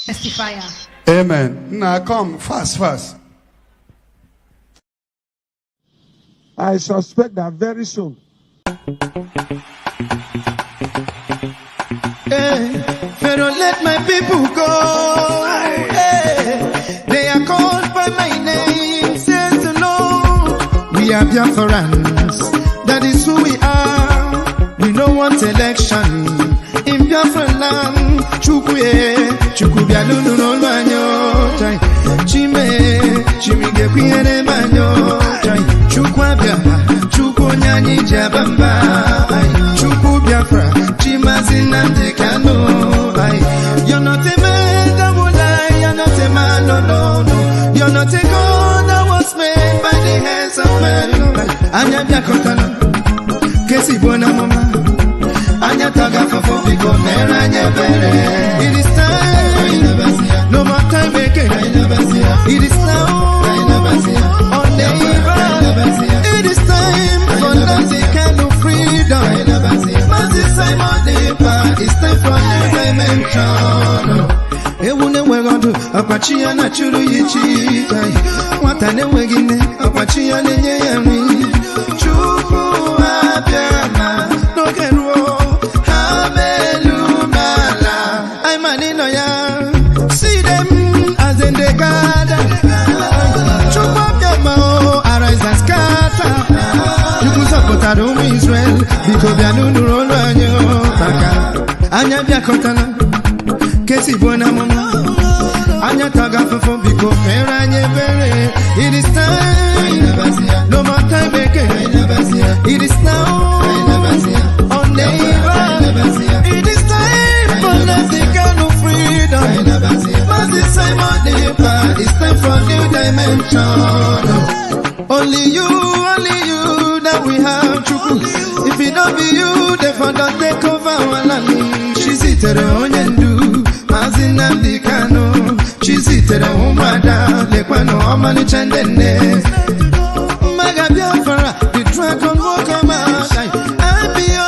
Testifier. Amen. Now come fast. I suspect that very soon. Hey, Pharaoh, let my people go. Hey, they are called by my name, says the Lord. We are Biafrans, that is who we are. We don't want election in Biafra land. Chukubia lulu no manyo chai. Chimige kuyere manyo chai. Chukwabia, chukunyani jabamba. Chuku Biafra, chimazina dekano. You're not a man that will lie, you're not a man, no. You're not a God that was made by the hands of men. Anya biakotana, kesi bona mama. Anya taga fafo biko meranya bere. It is time, no more time again. It is now, on the it is time for that kind of freedom. It's time for new dimension. Ewune wegondo apachiya na churu yichi watane wegine apachiya nenye yami chuku abiana no keruo hamelumala I manino ya see them as in the garden chuku abiana arise and scatter you could support Adom Israel because bianu rolo anyo baka anya biakotana Kesi bona mama, anya taga fafo biko meranye bere. It is time, no more time again. It is now, on neighbor. It is time for the kind of freedom. But this time on neighbor, it's time for new dimension. Only you that we have Chuku. If it don't be you, the father take over our land. She's seated on yendu. Mazina dikano, chizitera umada, lekwano amani chandene. Maga Biafra, the dragon walk a mashai.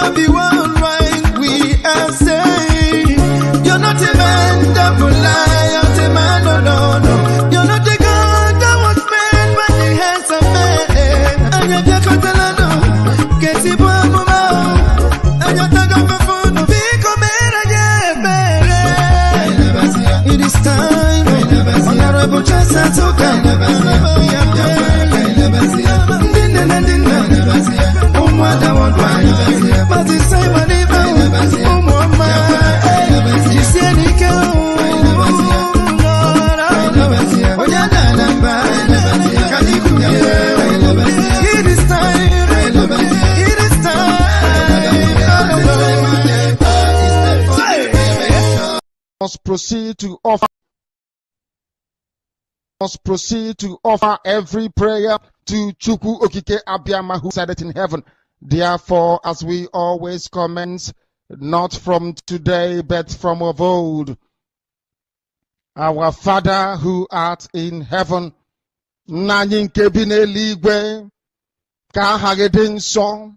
Obi worldwide, we are saying, you're not a man that will lie, you're not a man, no. You're not a God that was made by the hands of men. Anya Biakotelano, Kesi Buamuma, Anya Tagafafo, Biko Mera. It is time, honorable Chasa Toka, Umwada Wadwa, but it's time I never, Umwama, Jisienika, Oyana Namba, it is time, Must proceed to offer must proceed to offer every prayer to Chukwu Okike Abiyama, who said it in heaven. Therefore, as we always commence, not from today, but from of old, our Father who art in heaven, nna anyị nke bi n'eluigwe, ka aha gị dị nsọ,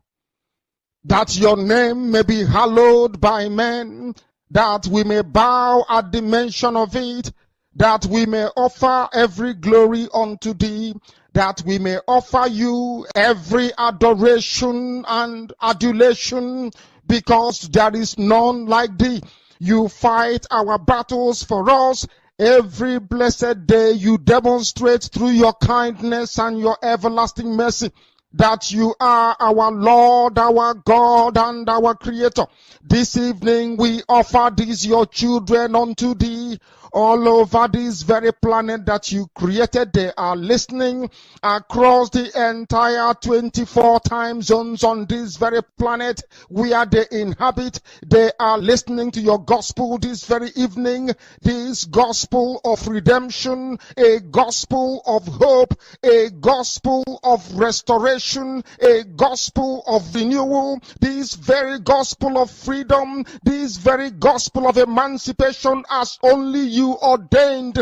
that your name may be hallowed by men, that we may bow at the mention of it, that we may offer every glory unto thee, that we may offer you every adoration and adulation, because there is none like thee. You fight our battles for us. Every blessed day you demonstrate through your kindness and your everlasting mercy that you are our Lord, our God, and our Creator. This evening we offer these your children unto thee. All over this very planet that you created, they are listening across the entire 24 time zones on this very planet where they inhabit. They are listening to your gospel this very evening, this gospel of redemption, a gospel of hope, a gospel of restoration, a gospel of renewal, this very gospel of freedom, this very gospel of emancipation, as only you ordained.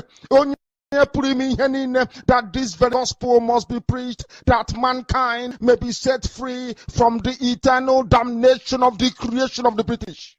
That this very gospel must be preached, that mankind may be set free from the eternal damnation of the creation of the British.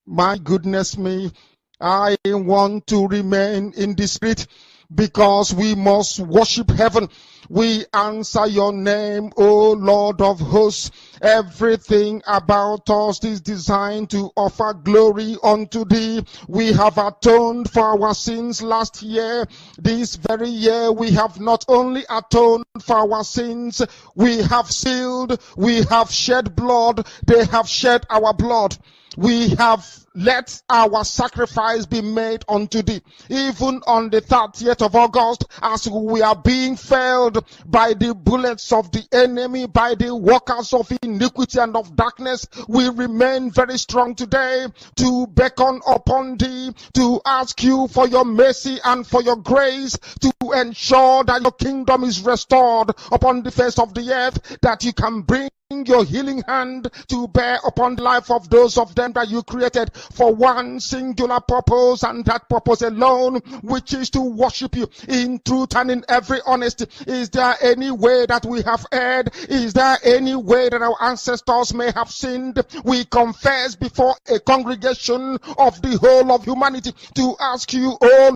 My goodness me, I want to remain in the spirit, because we must worship heaven. We answer your name, O Lord of hosts. Everything about us is designed to offer glory unto thee. We have atoned for our sins last year. This very year we have not only atoned for our sins, we have sealed, we have shed blood, they have shed our blood. We have let our sacrifice be made unto thee. Even on the 30th of August, as we are being felled by the bullets of the enemy, by the workers of iniquity and of darkness, we remain very strong today to beckon upon thee, to ask you for your mercy and for your grace, to ensure that your kingdom is restored upon the face of the earth, that you can bring your healing hand to bear upon the life of those of them that you created for one singular purpose, and that purpose alone, which is to worship you in truth and in every honesty. Is there any way that we have erred? Is there any way that our ancestors may have sinned? We confess before a congregation of the whole of humanity to ask you, oh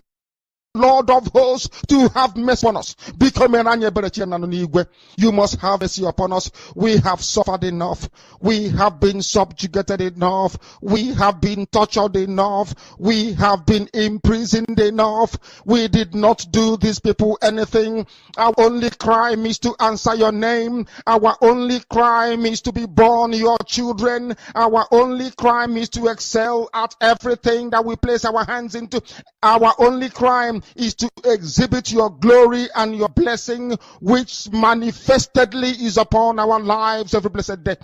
Lord of hosts, to have mercy on us. You must have mercy upon us. We have suffered enough. We have been subjugated enough. We have been tortured enough. We have been imprisoned enough. We did not do these people anything. Our only crime is to answer your name. Our only crime is to be born your children. Our only crime is to excel at everything that we place our hands into. Our only crime is to exhibit your glory and your blessing, which manifestedly is upon our lives every blessed day.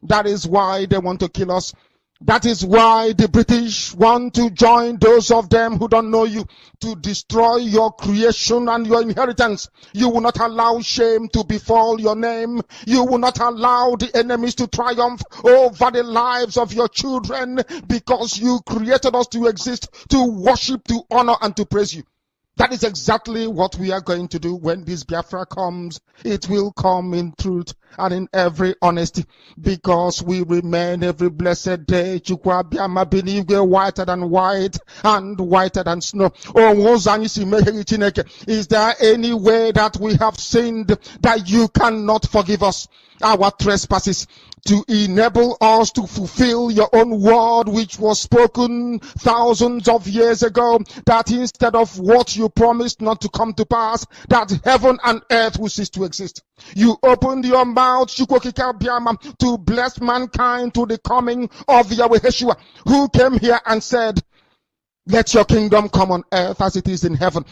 That is why they want to kill us. That is why the British want to join those of them who don't know you to destroy your creation and your inheritance. You will not allow shame to befall your name. You will not allow the enemies to triumph over the lives of your children, because you created us to exist, to worship, to honor, and to praise you. That is exactly what we are going to do when this Biafra comes. It will come in truth and in every honesty, because we remain every blessed day whiter than white and whiter than snow. Is there any way that we have sinned that you cannot forgive us our trespasses, to enable us to fulfill your own word, which was spoken thousands of years ago, that instead of what you promised not to come to pass, that heaven and earth will cease to exist? You opened your mouth to bless mankind to the coming of Yahweh Yeshua, who came here and said, let your kingdom come on earth as it is in heaven.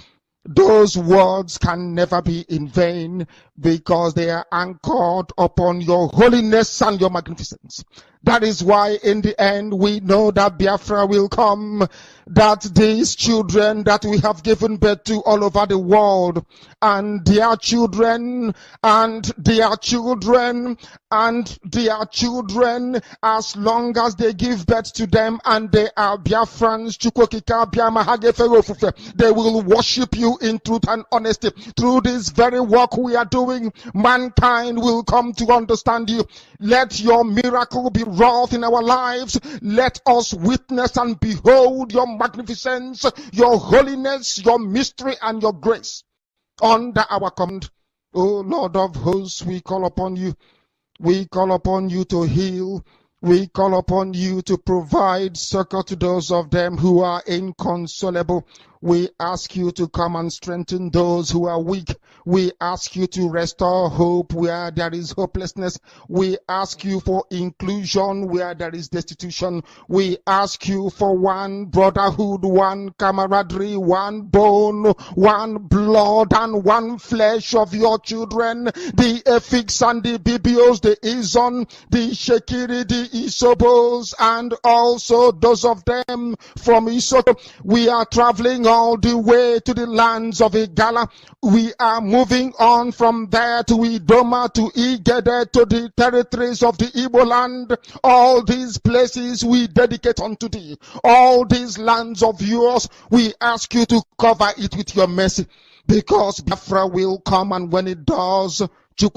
Those words can never be in vain because they are anchored upon your holiness and your magnificence. That is why in the end we know that Biafra will come, that these children that we have given birth to all over the world, and their children, and their children, and their children, as long as they give birth to them and they are Biafrans, they will worship you in truth and honesty. Through this very work we are doing, mankind will come to understand you. Let your miracle be wrought in our lives. Let us witness and behold your magnificence, your holiness, your mystery, and your grace. Under our command, O Lord of hosts, we call upon you. We call upon you to heal. We call upon you to provide succor to those of them who are inconsolable. We ask you to come and strengthen those who are weak. We ask you to restore hope where there is hopelessness. We ask you for inclusion where there is destitution. We ask you for one brotherhood, one camaraderie, one bone, one blood, and one flesh of your children. The Efiks and the Bibios, the Izon, the Shekiri, the Isobos, and also those of them from Isoto. We are traveling all the way to the lands of Igala. We are moving on from there to Idoma, to Igede, to the territories of the Igbo land. All these places we dedicate unto thee. All these lands of yours, we ask you to cover it with your mercy. Because Biafra will come, and when it does, we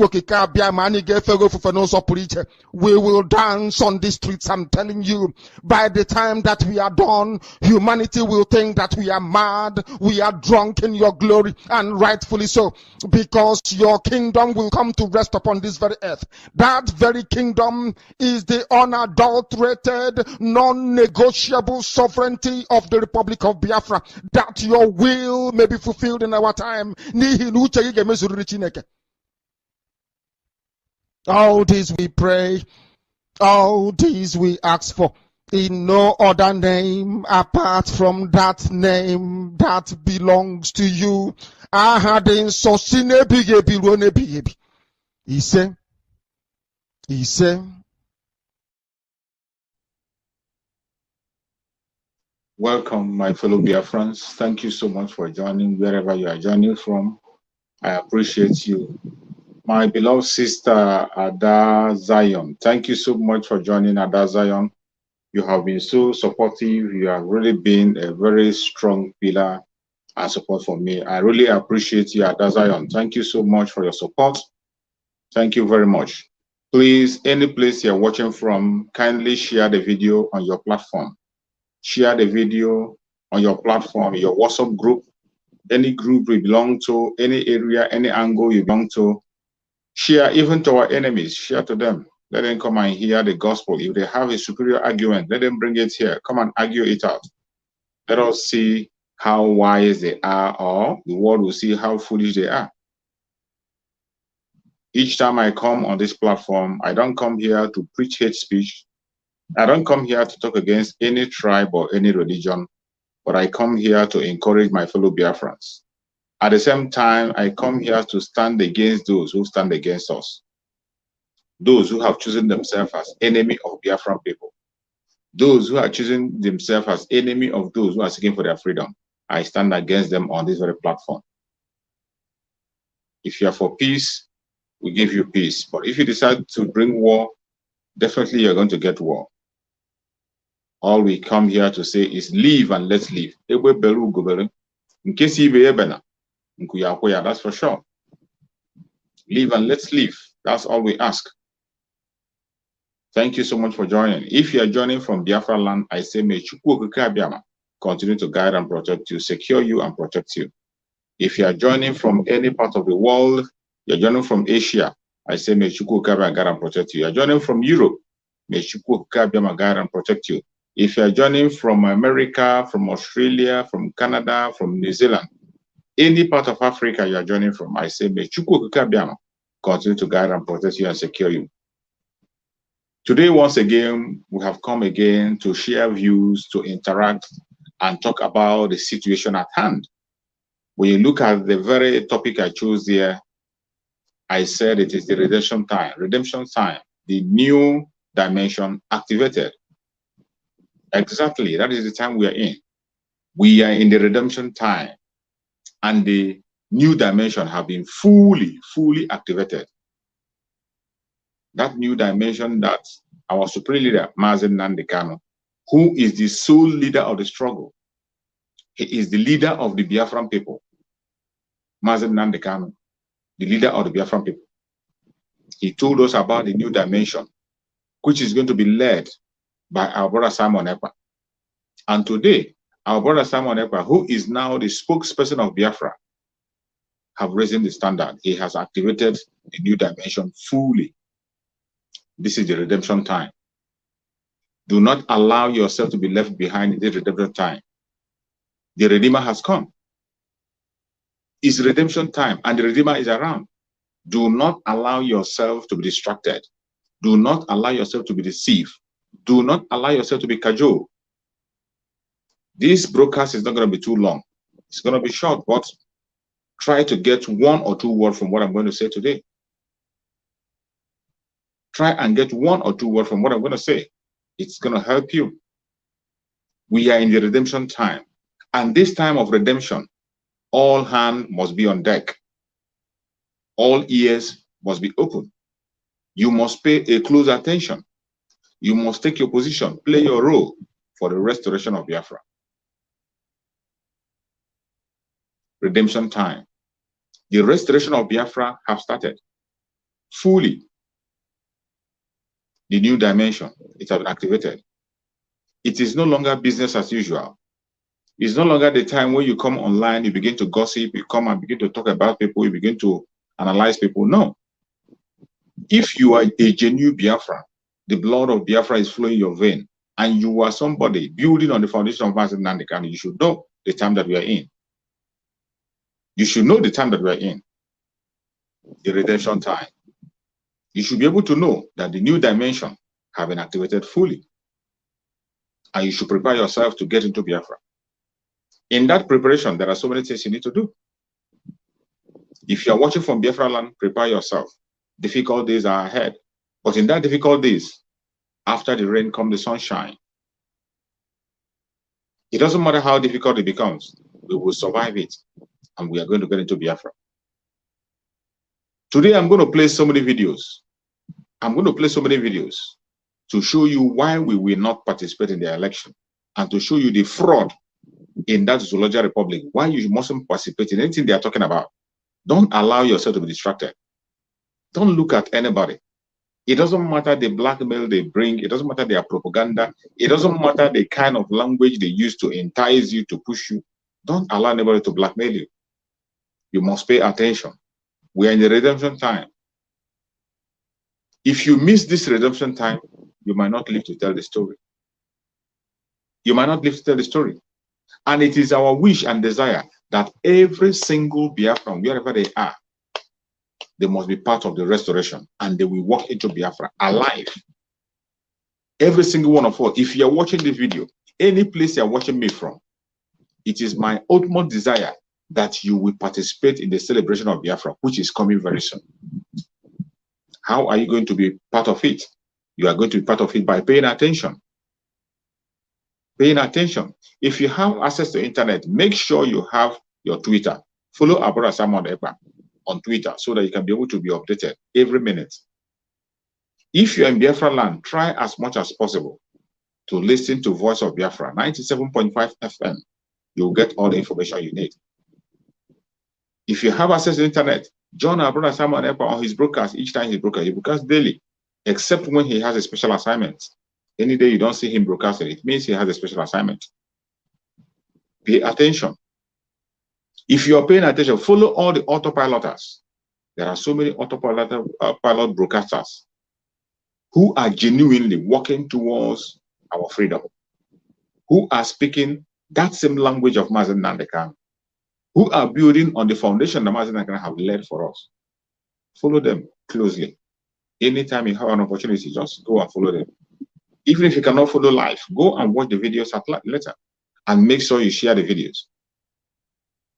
will dance on the streets. I'm telling you, by the time that we are done, humanity will think that we are mad, we are drunk in your glory, and rightfully so, because your kingdom will come to rest upon this very earth. That very kingdom is the unadulterated, non-negotiable sovereignty of the Republic of Biafra, that your will may be fulfilled in our time. All these we pray, all these we ask for, in no other name apart from that name that belongs to you. He said, Welcome, my fellow Biafrans. Thank you so much for joining wherever you are joining from. I appreciate you. My beloved sister, Ada Zion, thank you so much for joining, Ada Zion. You have been so supportive. You have really been a very strong pillar and support for me. I really appreciate you, Ada Zion. Thank you so much for your support. Thank you very much. Please, any place you're watching from, kindly share the video on your platform. Share the video on your platform, your WhatsApp group, any group you belong to, any area, any angle you belong to. Share even to our enemies, share to them. Let them come and hear the gospel. If they have a superior argument, let them bring it here. Come and argue it out. Let us see how wise they are, or the world will see how foolish they are. Each time I come on this platform, I don't come here to preach hate speech. I don't come here to talk against any tribe or any religion, but I come here to encourage my fellow Biafrans. At the same time, I come here to stand against those who stand against us. Those who have chosen themselves as enemy of Biafran people. Those who are choosing themselves as enemy of those who are seeking for their freedom. I stand against them on this very platform. If you are for peace, we give you peace. But if you decide to bring war, definitely you're going to get war. All we come here to say is live and let's live. In case that's for sure. Live and let's live. That's all we ask. Thank you so much for joining. If you are joining from Biafra land, I say may Chukwu Abiyama continue to guide and protect you, secure you and protect you. If you are joining from any part of the world, you're joining from Asia, I say may Chukwu Abiyama guide and protect you. You're joining from Europe, may Chukwu Abiyama guide and protect you. If you are joining from America, from Australia, from Canada, from New Zealand, any part of Africa you are joining from, I say may Chukwu Abiyama continue to guide and protect you and secure you. Today, once again, we have come again to share views, to interact, and talk about the situation at hand. When you look at the very topic I chose here, I said it is the redemption time. Redemption time, the new dimension activated. Exactly, that is the time we are in. We are in the redemption time, and the new dimension have been fully activated. That new dimension that our supreme leader, Mazen Nandekano, who is the sole leader of the struggle. He is the leader of the Biafran people. Mazen Nandekano, the leader of the Biafran people. He told us about the new dimension, which is going to be led by our brother Simon Ekpa. And today, our brother Simon Ekpa, who is now the spokesperson of Biafra, have raised the standard. He has activated the new dimension fully. This is the redemption time. Do not allow yourself to be left behind in this redemption time. The Redeemer has come. It's redemption time, and the Redeemer is around. Do not allow yourself to be distracted. Do not allow yourself to be deceived. Do not allow yourself to be cajoled. This broadcast is not going to be too long. It's going to be short, but try to get 1 or 2 words from what I'm going to say today. Try and get 1 or 2 words from what I'm going to say. It's going to help you. We are in the redemption time. And this time of redemption, all hands must be on deck. All ears must be open. You must pay a close attention. You must take your position, play your role for the restoration of Biafra. Redemption time. The restoration of Biafra have started fully. The new dimension, it has been activated. It is no longer business as usual. It's no longer the time where you come online, you begin to gossip, you come and begin to talk about people, you begin to analyze people. No. If you are a genuine Biafra, the blood of Biafra is flowing in your vein, and you are somebody building on the foundation of Master Nandekano, you should know the time that we are in. You should know the time that we are in. The redemption time. You should be able to know that the new dimension have been activated fully. And you should prepare yourself to get into Biafra. In that preparation, there are so many things you need to do. If you are watching from Biafra land, prepare yourself. Difficult days are ahead. But in that difficult days, after the rain comes the sunshine. It doesn't matter how difficult it becomes, we will survive it. And we are going to get into Biafra. Today, I'm going to play so many videos. I'm going to play so many videos to show you why we will not participate in the election and to show you the fraud in that Zoological Republic, why you mustn't participate in anything they are talking about. Don't allow yourself to be distracted. Don't look at anybody. It doesn't matter the blackmail they bring. It doesn't matter their propaganda. It doesn't matter the kind of language they use to entice you, to push you. Don't allow anybody to blackmail you. You must pay attention. We are in the redemption time. If you miss this redemption time, you might not live to tell the story. You might not live to tell the story. And it is our wish and desire that every single Biafran, wherever they are, they must be part of the restoration and they will walk into Biafra alive. Every single one of us, if you are watching the video, any place you are watching me from, it is my ultimate desire that you will participate in the celebration of Biafra, which is coming very soon. How are you going to be part of it? You are going to be part of it by paying attention. Paying attention. If you have access to internet, make sure you have your Twitter. Follow our brother Simon Ekpa on Twitter so that you can be able to be updated every minute. If you're in Biafra land, try as much as possible to listen to Voice of Biafra, 97.5 FM. You'll get all the information you need. If you have access to internet, join our brother Simon Ekpa on his broadcast. Each time he broadcasts daily, except when he has a special assignment. Any day you don't see him broadcasting, it means he has a special assignment. Pay attention. If you are paying attention, follow all the autopiloters. There are so many autopilot broadcasters who are genuinely working towards our freedom, who are speaking that same language of Mazen Nandekano, who are building on the foundation that Mazen Nandekano have laid for us. Follow them closely. Anytime you have an opportunity, just go and follow them. Even if you cannot follow live, go and watch the videos later and make sure you share the videos.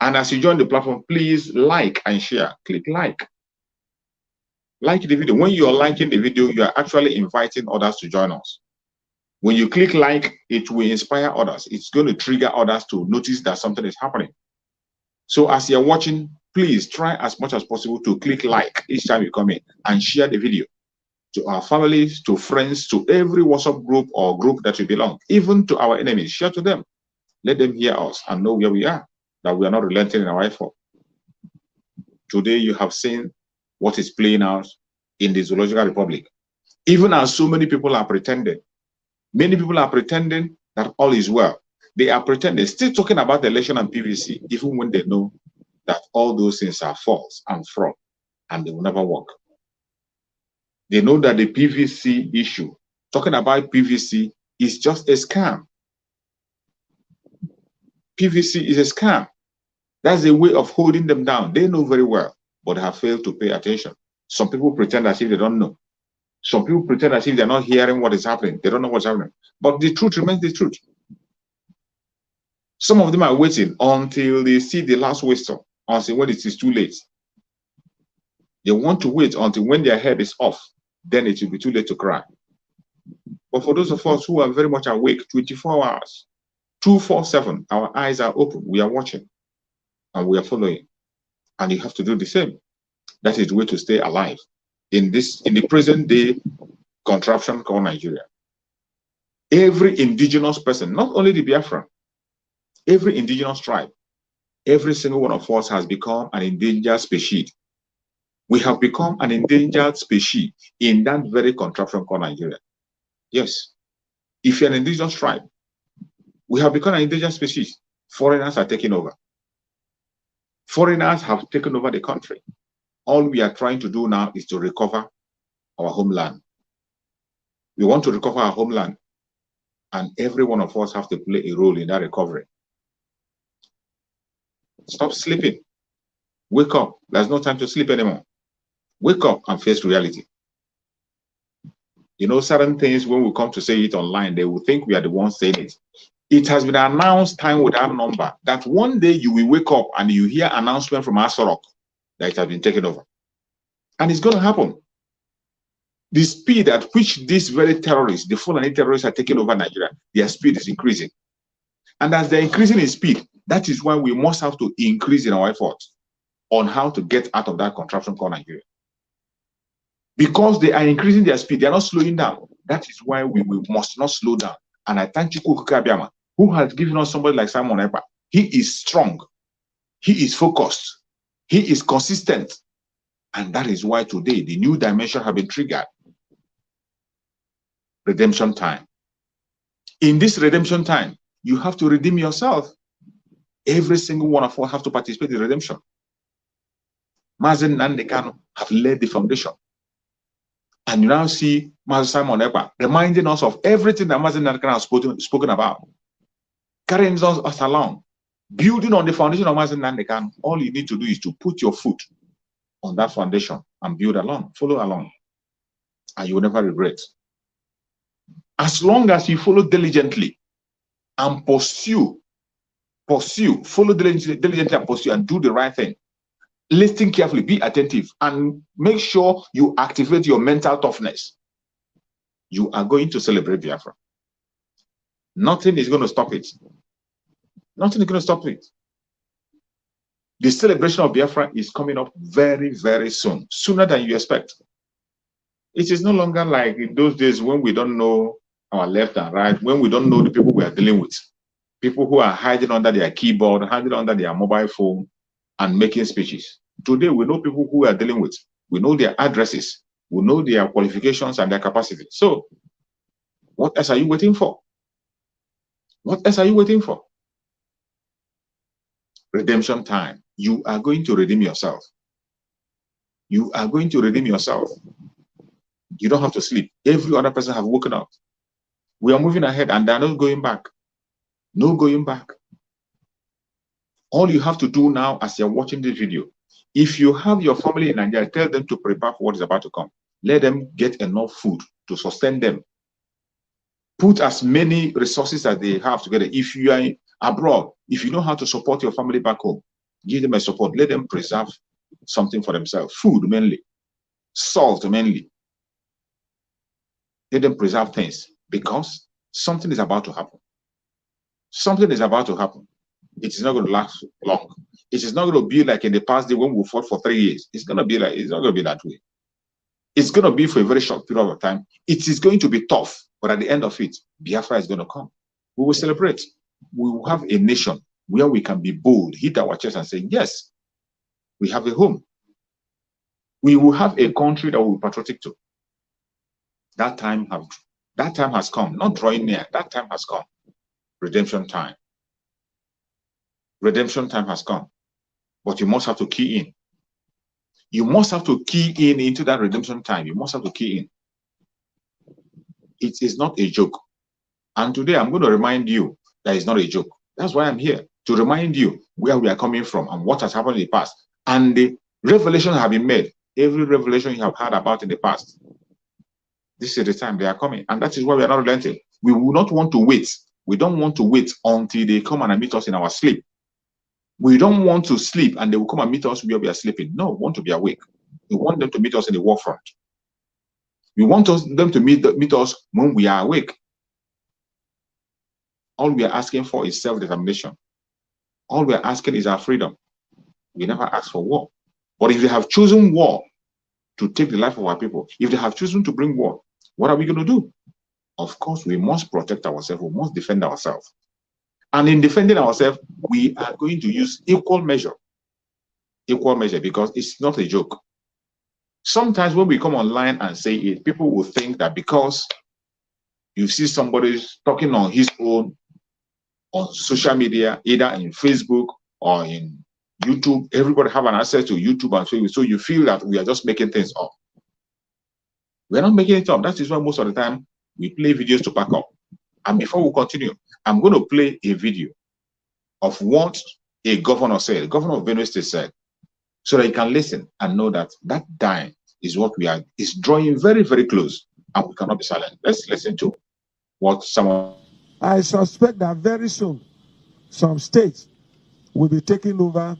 And as you join the platform, please like and share. Click like. Like the video. When you are liking the video, you are actually inviting others to join us. When you click like, it will inspire others. It's going to trigger others to notice that something is happening. So as you're watching, please try as much as possible to click like each time you come in and share the video to our families, to friends, to every WhatsApp group or group that you belong, even to our enemies. Share to them. Let them hear us and know where we are, that we are not relenting in our effort. Today, you have seen what is playing out in the Zoological Republic. Even as so many people are pretending, many people are pretending that all is well. They are pretending, still talking about the election and PVC, even when they know that all those things are false and fraud, and they will never work. They know that the PVC issue, talking about PVC, is just a scam. PVC is a scam. That's a way of holding them down. They know very well, but have failed to pay attention. Some people pretend as if they don't know. Some people pretend as if they're not hearing what is happening. They don't know what's happening. But the truth remains the truth. Some of them are waiting until they see the last whistle, until when it is too late. They want to wait until when their head is off, then it will be too late to cry. But for those of us who are very much awake 24 hours, 247, our eyes are open, we are watching, and we are following. And you have to do the same. That is the way to stay alive in the present day contraption called Nigeria. Every indigenous person, not only the Biafra, every indigenous tribe, every single one of us has become an endangered species. We have become an endangered species in that very contraption called Nigeria. Yes. If you're an indigenous tribe, we have become an endangered species. Foreigners are taking over. Foreigners have taken over the country. All we are trying to do now is to recover our homeland. We want to recover our homeland, and every one of us have to play a role in that recovery. Stop sleeping. Wake up. There's no time to sleep anymore. Wake up and face reality. You know, certain things, when we come to say it online, they will think we are the ones saying it. It has been announced time without number that one day you will wake up and you hear announcement from Asorok that it has been taken over. And it's going to happen. The speed at which these very terrorists, the Fulani terrorists, are taking over Nigeria, their speed is increasing. And as they're increasing in speed, that is why we must have to increase in our efforts on how to get out of that contraption called Nigeria. Because they are increasing their speed, they are not slowing down. That is why we must not slow down. And I thank Chukwu Kabiama, who has given us somebody like Simon Ekpa. He is strong. He is focused. He is consistent. And that is why today the new dimension has been triggered. Redemption time. In this redemption time, you have to redeem yourself. Every single one of us have to participate in redemption. Mazen Nandekano have laid the foundation. And you now see Master Simon Ekpa reminding us of everything that Mazen Nandekano has spoken about. Carrying us along. Building on the foundation of Mazen Nandekano, all you need to do is to put your foot on that foundation and build along, follow along. And you will never regret. As long as you follow diligently and pursue, follow diligently and pursue and do the right thing. Listen carefully, be attentive, and make sure you activate your mental toughness. You are going to celebrate Biafra. Nothing is going to stop it. Nothing is going to stop it. The celebration of Biafra is coming up very, very soon, sooner than you expect. It is no longer like in those days when we don't know our left and right, when we don't know the people we are dealing with. People who are hiding under their keyboard, hiding under their mobile phone, and making speeches. Today, we know people who we are dealing with. We know their addresses. We know their qualifications and their capacity. So, what else are you waiting for? What else are you waiting for? Redemption time. You are going to redeem yourself. You are going to redeem yourself. You don't have to sleep. Every other person have woken up. We are moving ahead and they're not going back. No going back. All you have to do now as you're watching this video, if you have your family in Nigeria, tell them to prepare for what is about to come. Let them get enough food to sustain them. Put as many resources as they have together. If you are abroad, if you know how to support your family back home, Give them a support. Let them preserve something for themselves. Food mainly. Salt mainly. Let them preserve things because something is about to happen. Something is about to happen. It is not going to last long. It is not going to be like in the past day when we fought for 3 years. It's not going to be that way. It's going to be for a very short period of time. It is going to be tough, but at the end of it, Biafra is going to come. We will celebrate. We will have a nation where we can be bold, hit our chest and say, yes, we have a home. We will have a country that we will be patriotic to. That time has come, not drawing near. That time has come. Redemption time. Redemption time has come. But you must have to key in. You must have to key in into that redemption time. You must have to key in. It is not a joke. And today I'm going to remind you that it's not a joke. That's why I'm here, to remind you where we are coming from and what has happened in the past. And the revelations have been made. Every revelation you have heard about in the past. This is the time they are coming. And that is why we are not relenting. We will not want to wait. We don't want to wait until they come and meet us in our sleep. We don't want to sleep and they will come and meet us where we are sleeping. No, we want to be awake. We want them to meet us in the war front. We want them to meet us when we are awake. All we are asking for is self-determination. All we are asking is our freedom. We never ask for war. But if they have chosen war to take the life of our people, if they have chosen to bring war, what are we going to do? Of course, we must protect ourselves. We must defend ourselves. And in defending ourselves, we are going to use equal measure. Equal measure, because it's not a joke. Sometimes when we come online and say it, people will think that because you see somebody talking on his own on social media, either in Facebook or in YouTube, everybody have an access to YouTube and Facebook, so you feel that we are just making things up. We're not making it up. That is why most of the time we play videos to back up. And before we continue, I'm going to play a video of what a governor said, the governor of Benue State said, so that you can listen and know that that time is what we are, is drawing very, very close, and we cannot be silent. Let's listen to what someone... I suspect that very soon, some states will be taken over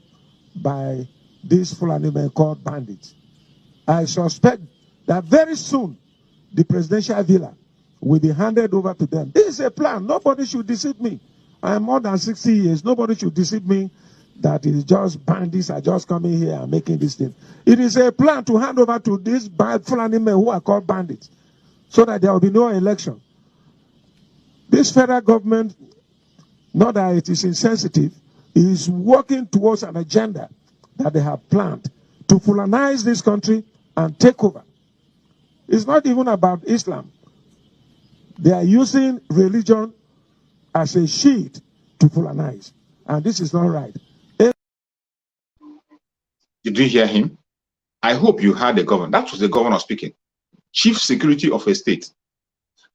by these Fulani men called bandits. I suspect that very soon, the presidential villa will be handed over to them. This is a plan. Nobody should deceive me. I am more than 60 years. Nobody should deceive me that it is just bandits are just coming here and making this thing. It is a plan to hand over to these Fulani men who are called bandits so that there will be no election. This federal government, not that it is insensitive, is working towards an agenda that they have planned to Fulanize this country and take over. It's not even about Islam. They are using religion as a shield to Fulanize. And this is not right. Did you hear him? I hope you heard the governor. That was the governor speaking. Chief security of a state.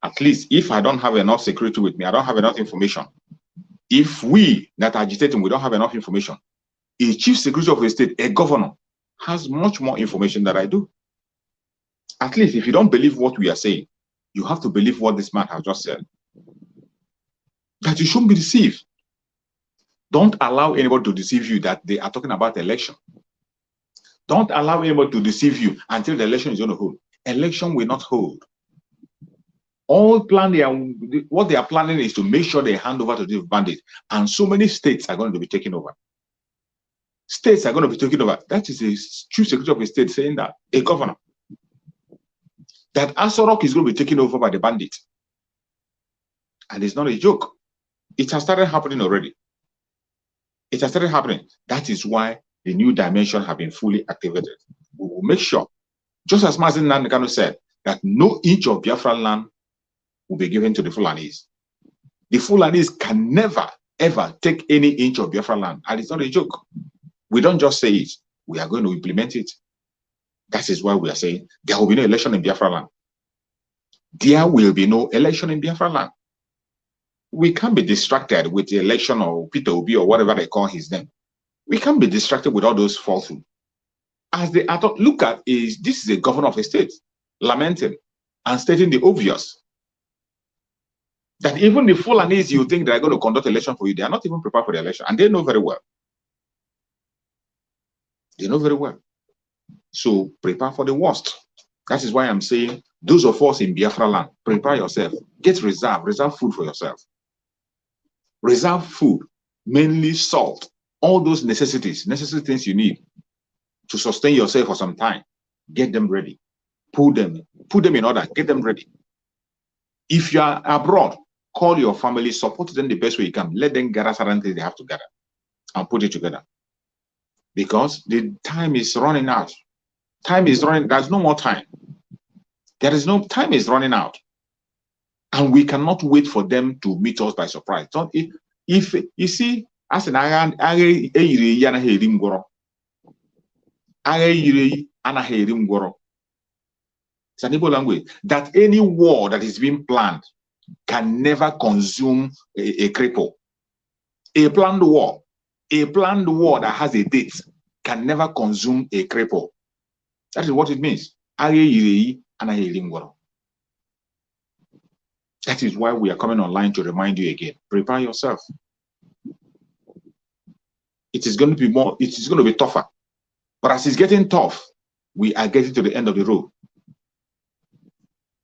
At least if I don't have enough security with me, I don't have enough information. If we that are agitating, we don't have enough information. A chief security of a state, a governor, has much more information than I do. At least if you don't believe what we are saying, you have to believe what this man has just said. That you shouldn't be deceived. Don't allow anybody to deceive you that they are talking about election. Don't allow anybody to deceive you until the election is going to hold. Election will not hold. All plan what they are planning is to make sure they hand over to the bandits. And so many states are going to be taken over. States are going to be taken over. That is a chief secretary of a state saying that, a governor. That Asorok is going to be taken over by the bandits. And it's not a joke. It has started happening already. It has started happening. That is why the new dimension have been fully activated. We will make sure, just as Mazin Nandekano said, that no inch of Biafra land will be given to the Fulanis. The Fulanis can never, ever take any inch of Biafra land. And it's not a joke. We don't just say it. We are going to implement it. That is why we are saying there will be no election in Biafra land. There will be no election in Biafra land. We can't be distracted with the election of Peter Obi or whatever they call his name. We can't be distracted with all those falsehoods. As they are look at this is a governor of a state lamenting and stating the obvious. That even the Fulanis you think they are going to conduct election for you, they are not even prepared for the election. And they know very well. They know very well. So prepare for the worst. That is why I'm saying, those of us in Biafra land, prepare yourself. Get reserve food for yourself. Reserve food, mainly salt, all those necessary things you need to sustain yourself for some time. Get them ready. Put them in order. Get them ready. If you are abroad, call your family, support them the best way you can. Let them gather certain things they have to gather and put it together. Because the time is running out. Time is running. There's no more time. There is no time is running out. And we cannot wait for them to meet us by surprise. Don't, if you see, as an it's an Igbo language, that any war that is being planned can never consume a cripple. A planned war that has a date can never consume a cripple. That is what it means. That is why we are coming online to remind you again. Prepare yourself. It is going to be more, it is going to be tougher. But as it's getting tough, we are getting to the end of the road.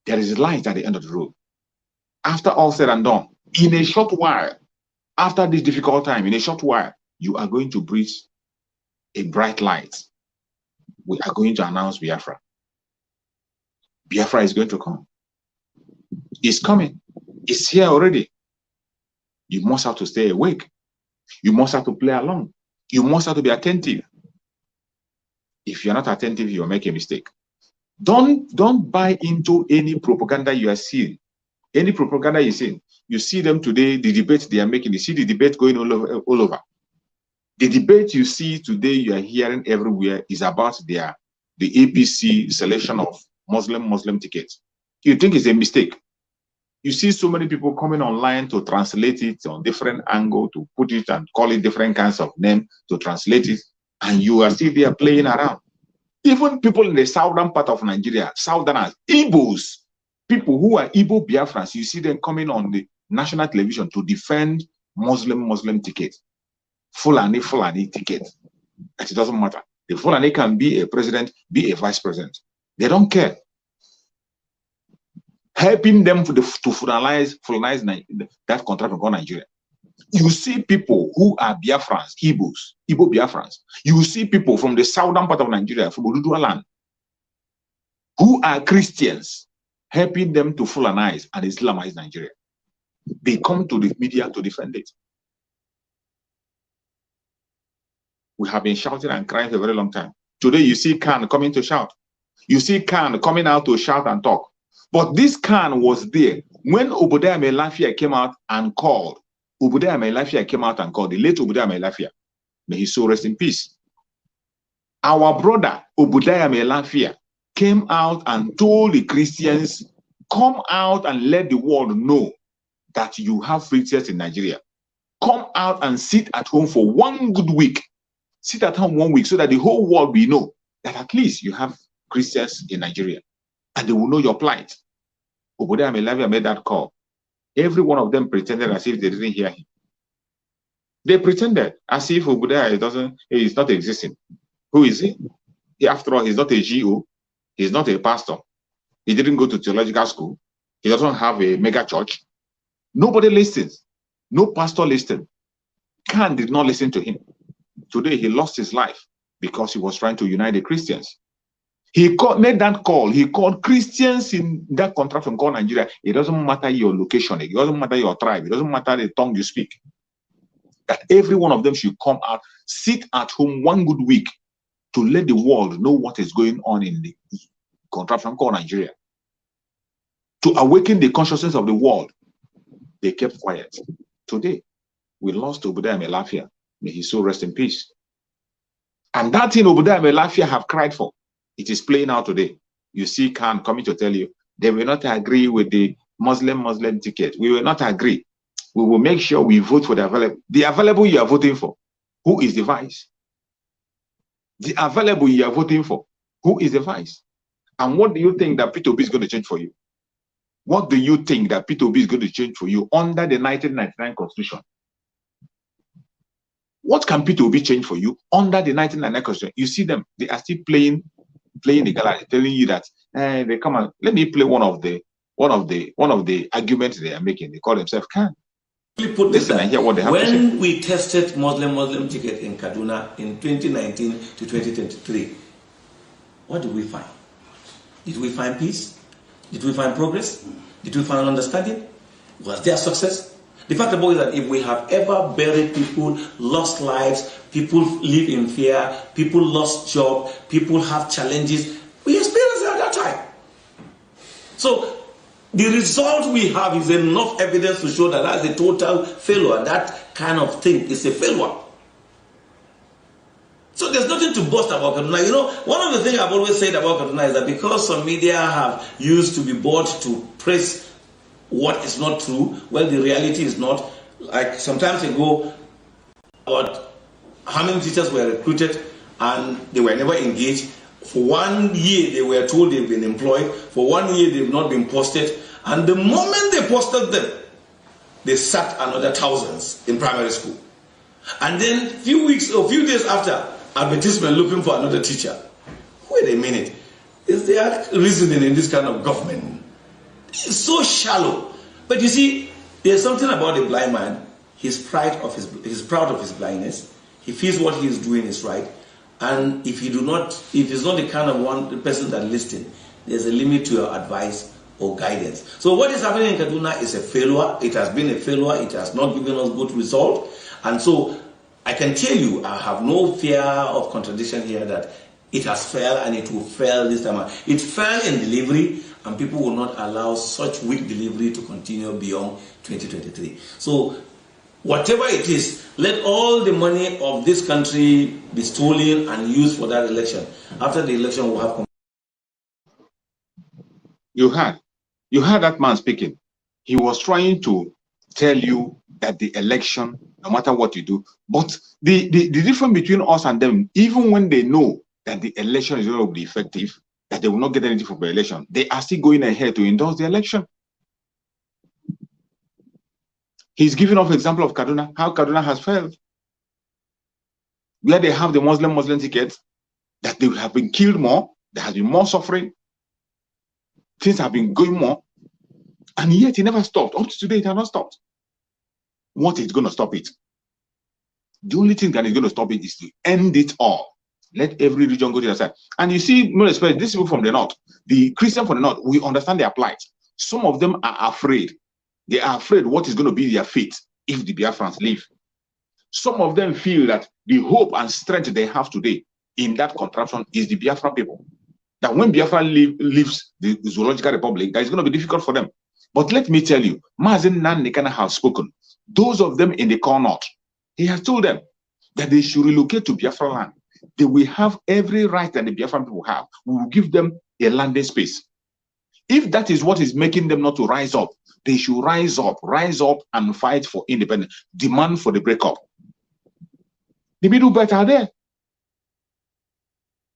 There is light at the end of the road. After all said and done, in a short while, after this difficult time, in a short while, you are going to breathe a bright light. We are going to announce Biafra. Biafra is going to come. It's coming. It's here already. You must have to stay awake. You must have to play along. You must have to be attentive. If you're not attentive, you'll make a mistake. Don't buy into any propaganda you are seeing. Any propaganda you're seeing. You see them today, the debate they are making. You see the debate going all over. The debate you see today, you are hearing everywhere, is about the APC selection of Muslim tickets. You think it's a mistake. You see so many people coming online to translate it on different angle, to put it and call it different kinds of name, to translate it, and you are still there playing around. Even people in the southern part of Nigeria, southerners, Igbos, people who are Igbo Biafrans, you see them coming on the national television to defend Muslim tickets. Fulani ticket. It doesn't matter. The Fulani can be a president, be a vice president. They don't care. Helping them to Fulanize that contract from Nigeria. You see people who are Biafrans, Igbo Biafrans. You see people from the southern part of Nigeria, from Ududua land, who are Christians, helping them to Fulanize and Islamize Nigeria. They come to the media to defend it. We have been shouting and crying for a very long time. Today, you see Khan coming to shout. You see Khan coming out to shout and talk. But this Khan was there when Obadiah Melafia came out and called. Obadiah Melafia came out and called. The late Obadiah Melafia. May his soul rest in peace. Our brother Obadiah Melafia came out and told the Christians, come out and let the world know that you have free church in Nigeria. Come out and sit at home for 1 good week. Sit at home 1 week so that the whole world will know that at least you have Christians in Nigeria and they will know your plight. Obadiah Melafia made that call. Every one of them pretended as if they didn't hear him. They pretended as if Obadiah is not existing. Who is he? After all, he's not a GO. He's not a pastor. He didn't go to theological school. He doesn't have a mega church. Nobody listens. No pastor listened. Khan did not listen to him. Today, he lost his life because he was trying to unite the Christians. He made that call. He called Christians in that contraction called Nigeria. It doesn't matter your location. It doesn't matter your tribe. It doesn't matter the tongue you speak. That every one of them should come out, sit at home 1 good week to let the world know what is going on in the contraction called Nigeria. To awaken the consciousness of the world. They kept quiet. Today, we lost Obadiah Melafia. May his soul rest in peace. And that thing Obadiah Melafia have cried for, it is playing out today. You see Khan coming to tell you, they will not agree with the Muslim ticket. We will not agree. We will make sure we vote for the available. The available you are voting for, who is the vice? The available you are voting for, who is the vice? And what do you think that P2B is going to change for you? What do you think that P2B is going to change for you under the 1999 Constitution? What can P2B change for you under the 1999 Constitution? You see them, they are still playing the gallery, telling you that they come and let me play one of the arguments they are making. They call themselves can. Listen and hear what they have to say. When we tested Muslim ticket in Kaduna in 2019 to 2023, what did we find? Did we find peace? Did we find progress? Did we find understanding? Was there success? The fact about it is that if we have ever buried people, lost lives, people live in fear, people lost job, people have challenges, we experienced it at that time. So the result we have is enough evidence to show that that's a total failure. That kind of thing is a failure. So there's nothing to boast about Kaduna. You know, one of the things I've always said about Kaduna is that because some media have used to be bought to praise what is not true, well, the reality is not. Like some time ago, about how many teachers were recruited and they were never engaged. For 1 year, they were told they've been employed. For 1 year, they've not been posted. And the moment they posted them, they sacked another thousands in primary school. And then a few days after, advertisement looking for another teacher. Wait a minute. Is there reasoning in this kind of government? It's so shallow. But you see, there's something about a blind man. He's proud of his blindness. He feels what he is doing is right. And if he's not the kind of the person that listens, there's a limit to your advice or guidance. So what is happening in Kaduna is a failure. It has been a failure. It has not given us good result. And so I can tell you, I have no fear of contradiction here that it has failed and it will fail this time. It fell in delivery, and people will not allow such weak delivery to continue beyond 2023. So whatever it is, let all the money of this country be stolen and used for that election. After the election, we'll have... You heard that man speaking. He was trying to tell you that the election, no matter what you do, but the difference between us and them, even when they know that the election is going to be effective, that they will not get anything from the election, they are still going ahead to endorse the election. He's giving off example of Kaduna, how Kaduna has failed. Where they have the Muslim tickets, that they have been killed more, there has been more suffering, things have been going more, and yet he never stopped. Up to today, it has not stopped. What is going to stop it? The only thing that is going to stop it is to end it all. Let every region go to their side. And you see, more especially these people from the north, the Christians from the north, we understand their plight. Some of them are afraid. They are afraid what is going to be their fate if the Biafrans leave. Some of them feel that the hope and strength they have today in that contraption is the Biafran people. That when Biafra leaves the Zoological Republic, that is going to be difficult for them. But let me tell you, Mazen Nan Nekana has spoken. Those of them in the core north, he has told them that they should relocate to Biafra land. They will have every right that the Biafran people have. We will give them a landing space. If that is what is making them not to rise up, they should rise up and fight for independence, demand for the breakup. The middle belt are there.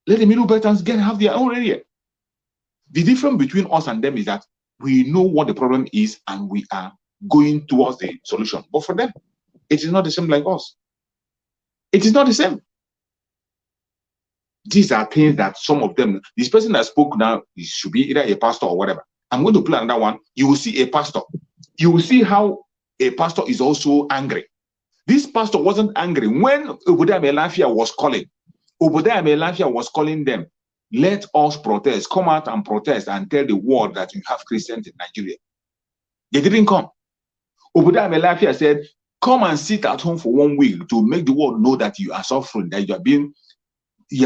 Let the middle belters have their own area. The difference between us and them is that we know what the problem is and we are going towards the solution. But for them, it is not the same like us. It is not the same. These are things that some of them, this person that spoke now, it should be either a pastor or whatever. I'm going to play another one. You will see a pastor. You will see how a pastor is also angry. This pastor wasn't angry when Obadiah Melafia was calling. Obadiah Melafia was calling them, let us protest. Come out and protest and tell the world that you have Christians in Nigeria. They didn't come. Obadiah Melafia said, come and sit at home for 1 week to make the world know that you are suffering, that you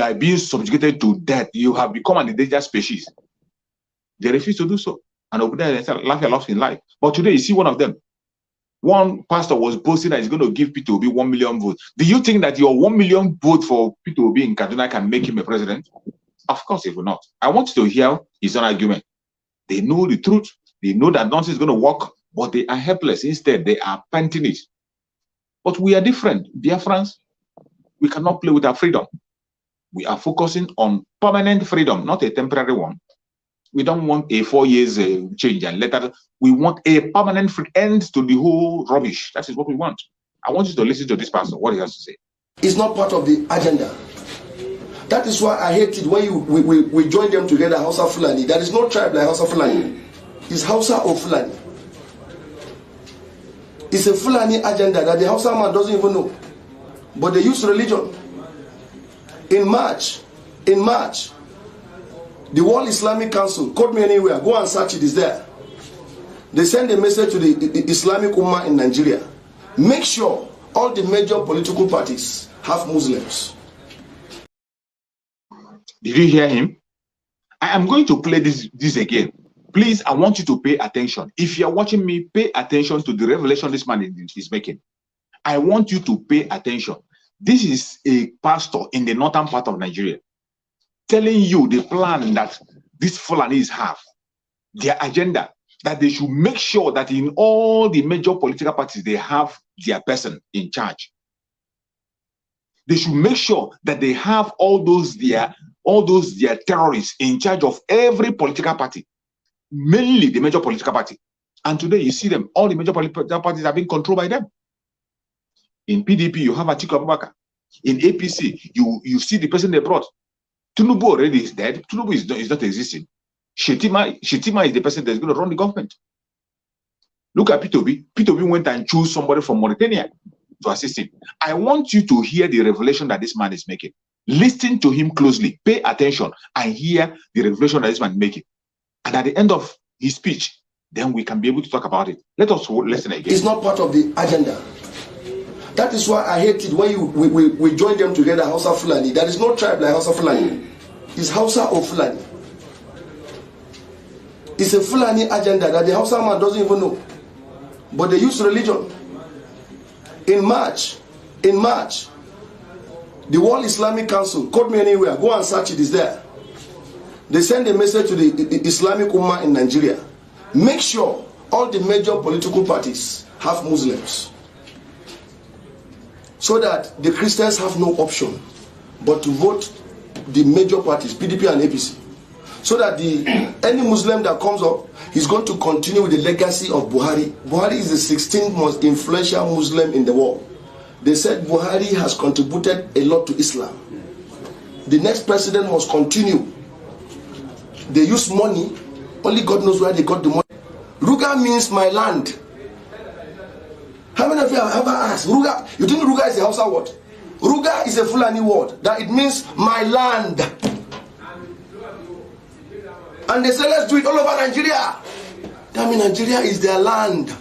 are being subjugated to death. You have become an endangered species. They refused to do so. And Obadiah Melafia lost his life. But today, you see one of them. One pastor was boasting that he's going to give P2B 1 million votes. Do you think that your 1 million vote for P2B in Kaduna can make him a president? Of course it will not. I want to hear his own argument. They know the truth. They know that nonsense is going to work, but they are helpless. Instead, they are panting it. But we are different. Biafrans, we cannot play with our freedom. We are focusing on permanent freedom, not a temporary one. We don't want a 4 years change and later. We want a permanent end to the whole rubbish. That is what we want. I want you to listen to this person, what he has to say. It's not part of the agenda. That is why I hate it when we join them together, Hausa Fulani. There is no tribe like Hausa Fulani. It's Hausa or Fulani. It's a Fulani agenda that the Hausa man doesn't even know. But they use religion. In March, the World Islamic Council, quote me anywhere, go and search it, is there. They send a message to the Islamic Ummah in Nigeria. Make sure all the major political parties have Muslims. Did you hear him? I am going to play this again. Please, I want you to pay attention. If you are watching me, pay attention to the revelation this man is making. I want you to pay attention. This is a pastor in the northern part of Nigeria telling you the plan that these Fulanis have, their agenda, that they should make sure that in all the major political parties, they have their person in charge. They should make sure that they have all those their terrorists in charge of every political party, mainly the major political party. And today you see them, all the major political parties are being controlled by them. In PDP, you have Atiku Abubakar. In APC, you see the person they brought. Tinubu already is dead. Tinubu is not existing. Shetima is the person that's going to run the government. Look at P2B. P2B went and chose somebody from Mauritania to assist him. I want you to hear the revelation that this man is making. Listen to him closely. Pay attention and hear the revelation that this man is making. And at the end of his speech, then we can be able to talk about it. Let us listen again. It's not part of the agenda. That is why I hate it when we join them together, Hausa Fulani. There is no tribe like Hausa Fulani. It's Hausa or Fulani. It's a Fulani agenda that the Hausa man doesn't even know. But they use religion. In March, the World Islamic Council, quote me anywhere, go and search it, is there. They send a message to the Islamic Ummah in Nigeria. Make sure all the major political parties have Muslims, so that the Christians have no option but to vote the major parties, PDP and APC. So that any Muslim that comes up is going to continue with the legacy of Buhari. Buhari is the 16th most influential Muslim in the world. They said Buhari has contributed a lot to Islam. The next president must continue. They use money. Only God knows where they got the money. Ruga means my land. How many of you have ever asked? Ruga, you think Ruga is a Hausa word? Ruga is a Fulani word. That it means my land. And they say, let's do it all over Nigeria. That means Nigeria is their land.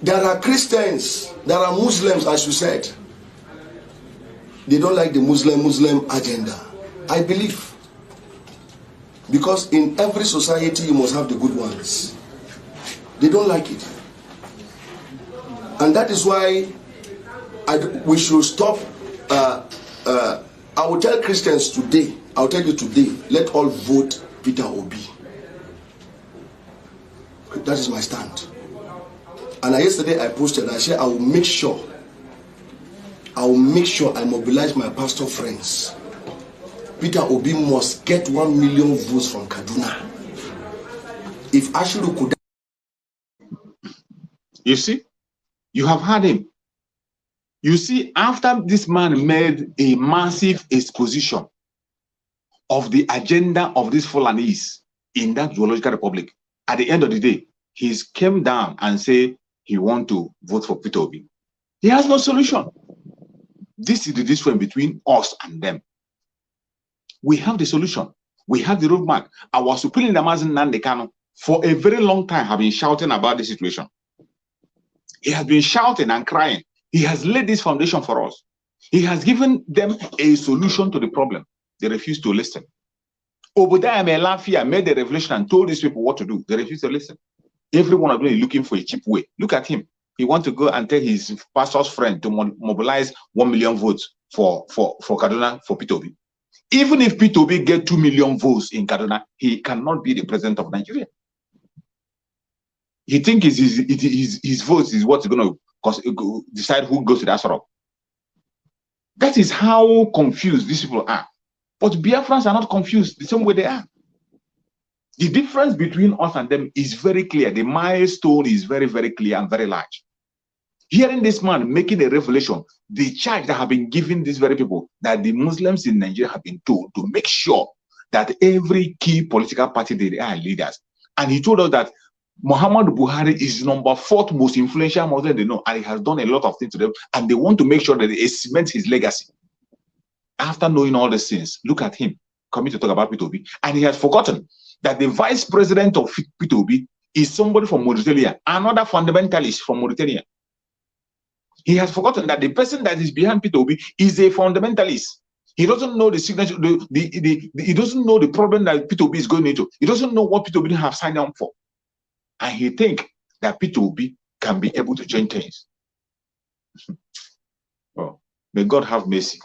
There are Christians, there are Muslims, as you said. They don't like the Muslim agenda. I believe. Because in every society, you must have the good ones. They don't like it. And that is why we should stop. I will tell Christians today, I'll tell you today, let all vote Peter Obi. That is my stand. And yesterday I posted, I said I will make sure I mobilize my pastor friends. Peter Obi must get 1 million votes from Kaduna. If Ashiru could. You see, you have had him. You see, after this man made a massive exposition of the agenda of these Fulanis in that geological republic, at the end of the day, he came down and said he wants to vote for Peter Obi. He has no solution. This is the difference between us and them. We have the solution. We have the roadmap. Our Supreme Namazin Nnamdi Kanu for a very long time have been shouting about the situation. He has been shouting and crying. He has laid this foundation for us. He has given them a solution to the problem. They refuse to listen. Obadiah Melafia made the revelation and told these people what to do. They refuse to listen. Every one of them is looking for a cheap way. Look at him. He wants to go and tell his pastor's friend to mobilize 1 million votes for Kaduna, for Peter Obi. Even if Peter Obi get 2 million votes in Kaduna, he cannot be the president of Nigeria. He thinks his votes is what's going to decide who goes to the Asarok. That is how confused these people are. But Biafrans are not confused the same way they are. The difference between us and them is very clear. The milestone is very, very clear and very large. Hearing this man making a revelation, the charge that have been given these very people, that the Muslims in Nigeria have been told to make sure that every key political party, they are leaders. And he told us that Muhammad Buhari is number 4th most influential Muslim they know, and he has done a lot of things to them, and they want to make sure that they cement his legacy. After knowing all these things, look at him coming to talk about P2B, and he has forgotten that the vice president of P2B is somebody from Mauritania, another fundamentalist from Mauritania. He has forgotten that the person that is behind P2B is a fundamentalist. He doesn't know the signature, he doesn't know the problem that P2B is going into. He doesn't know what P2B have signed on for. And he thinks that P2B can be able to change things. Oh, may God have mercy.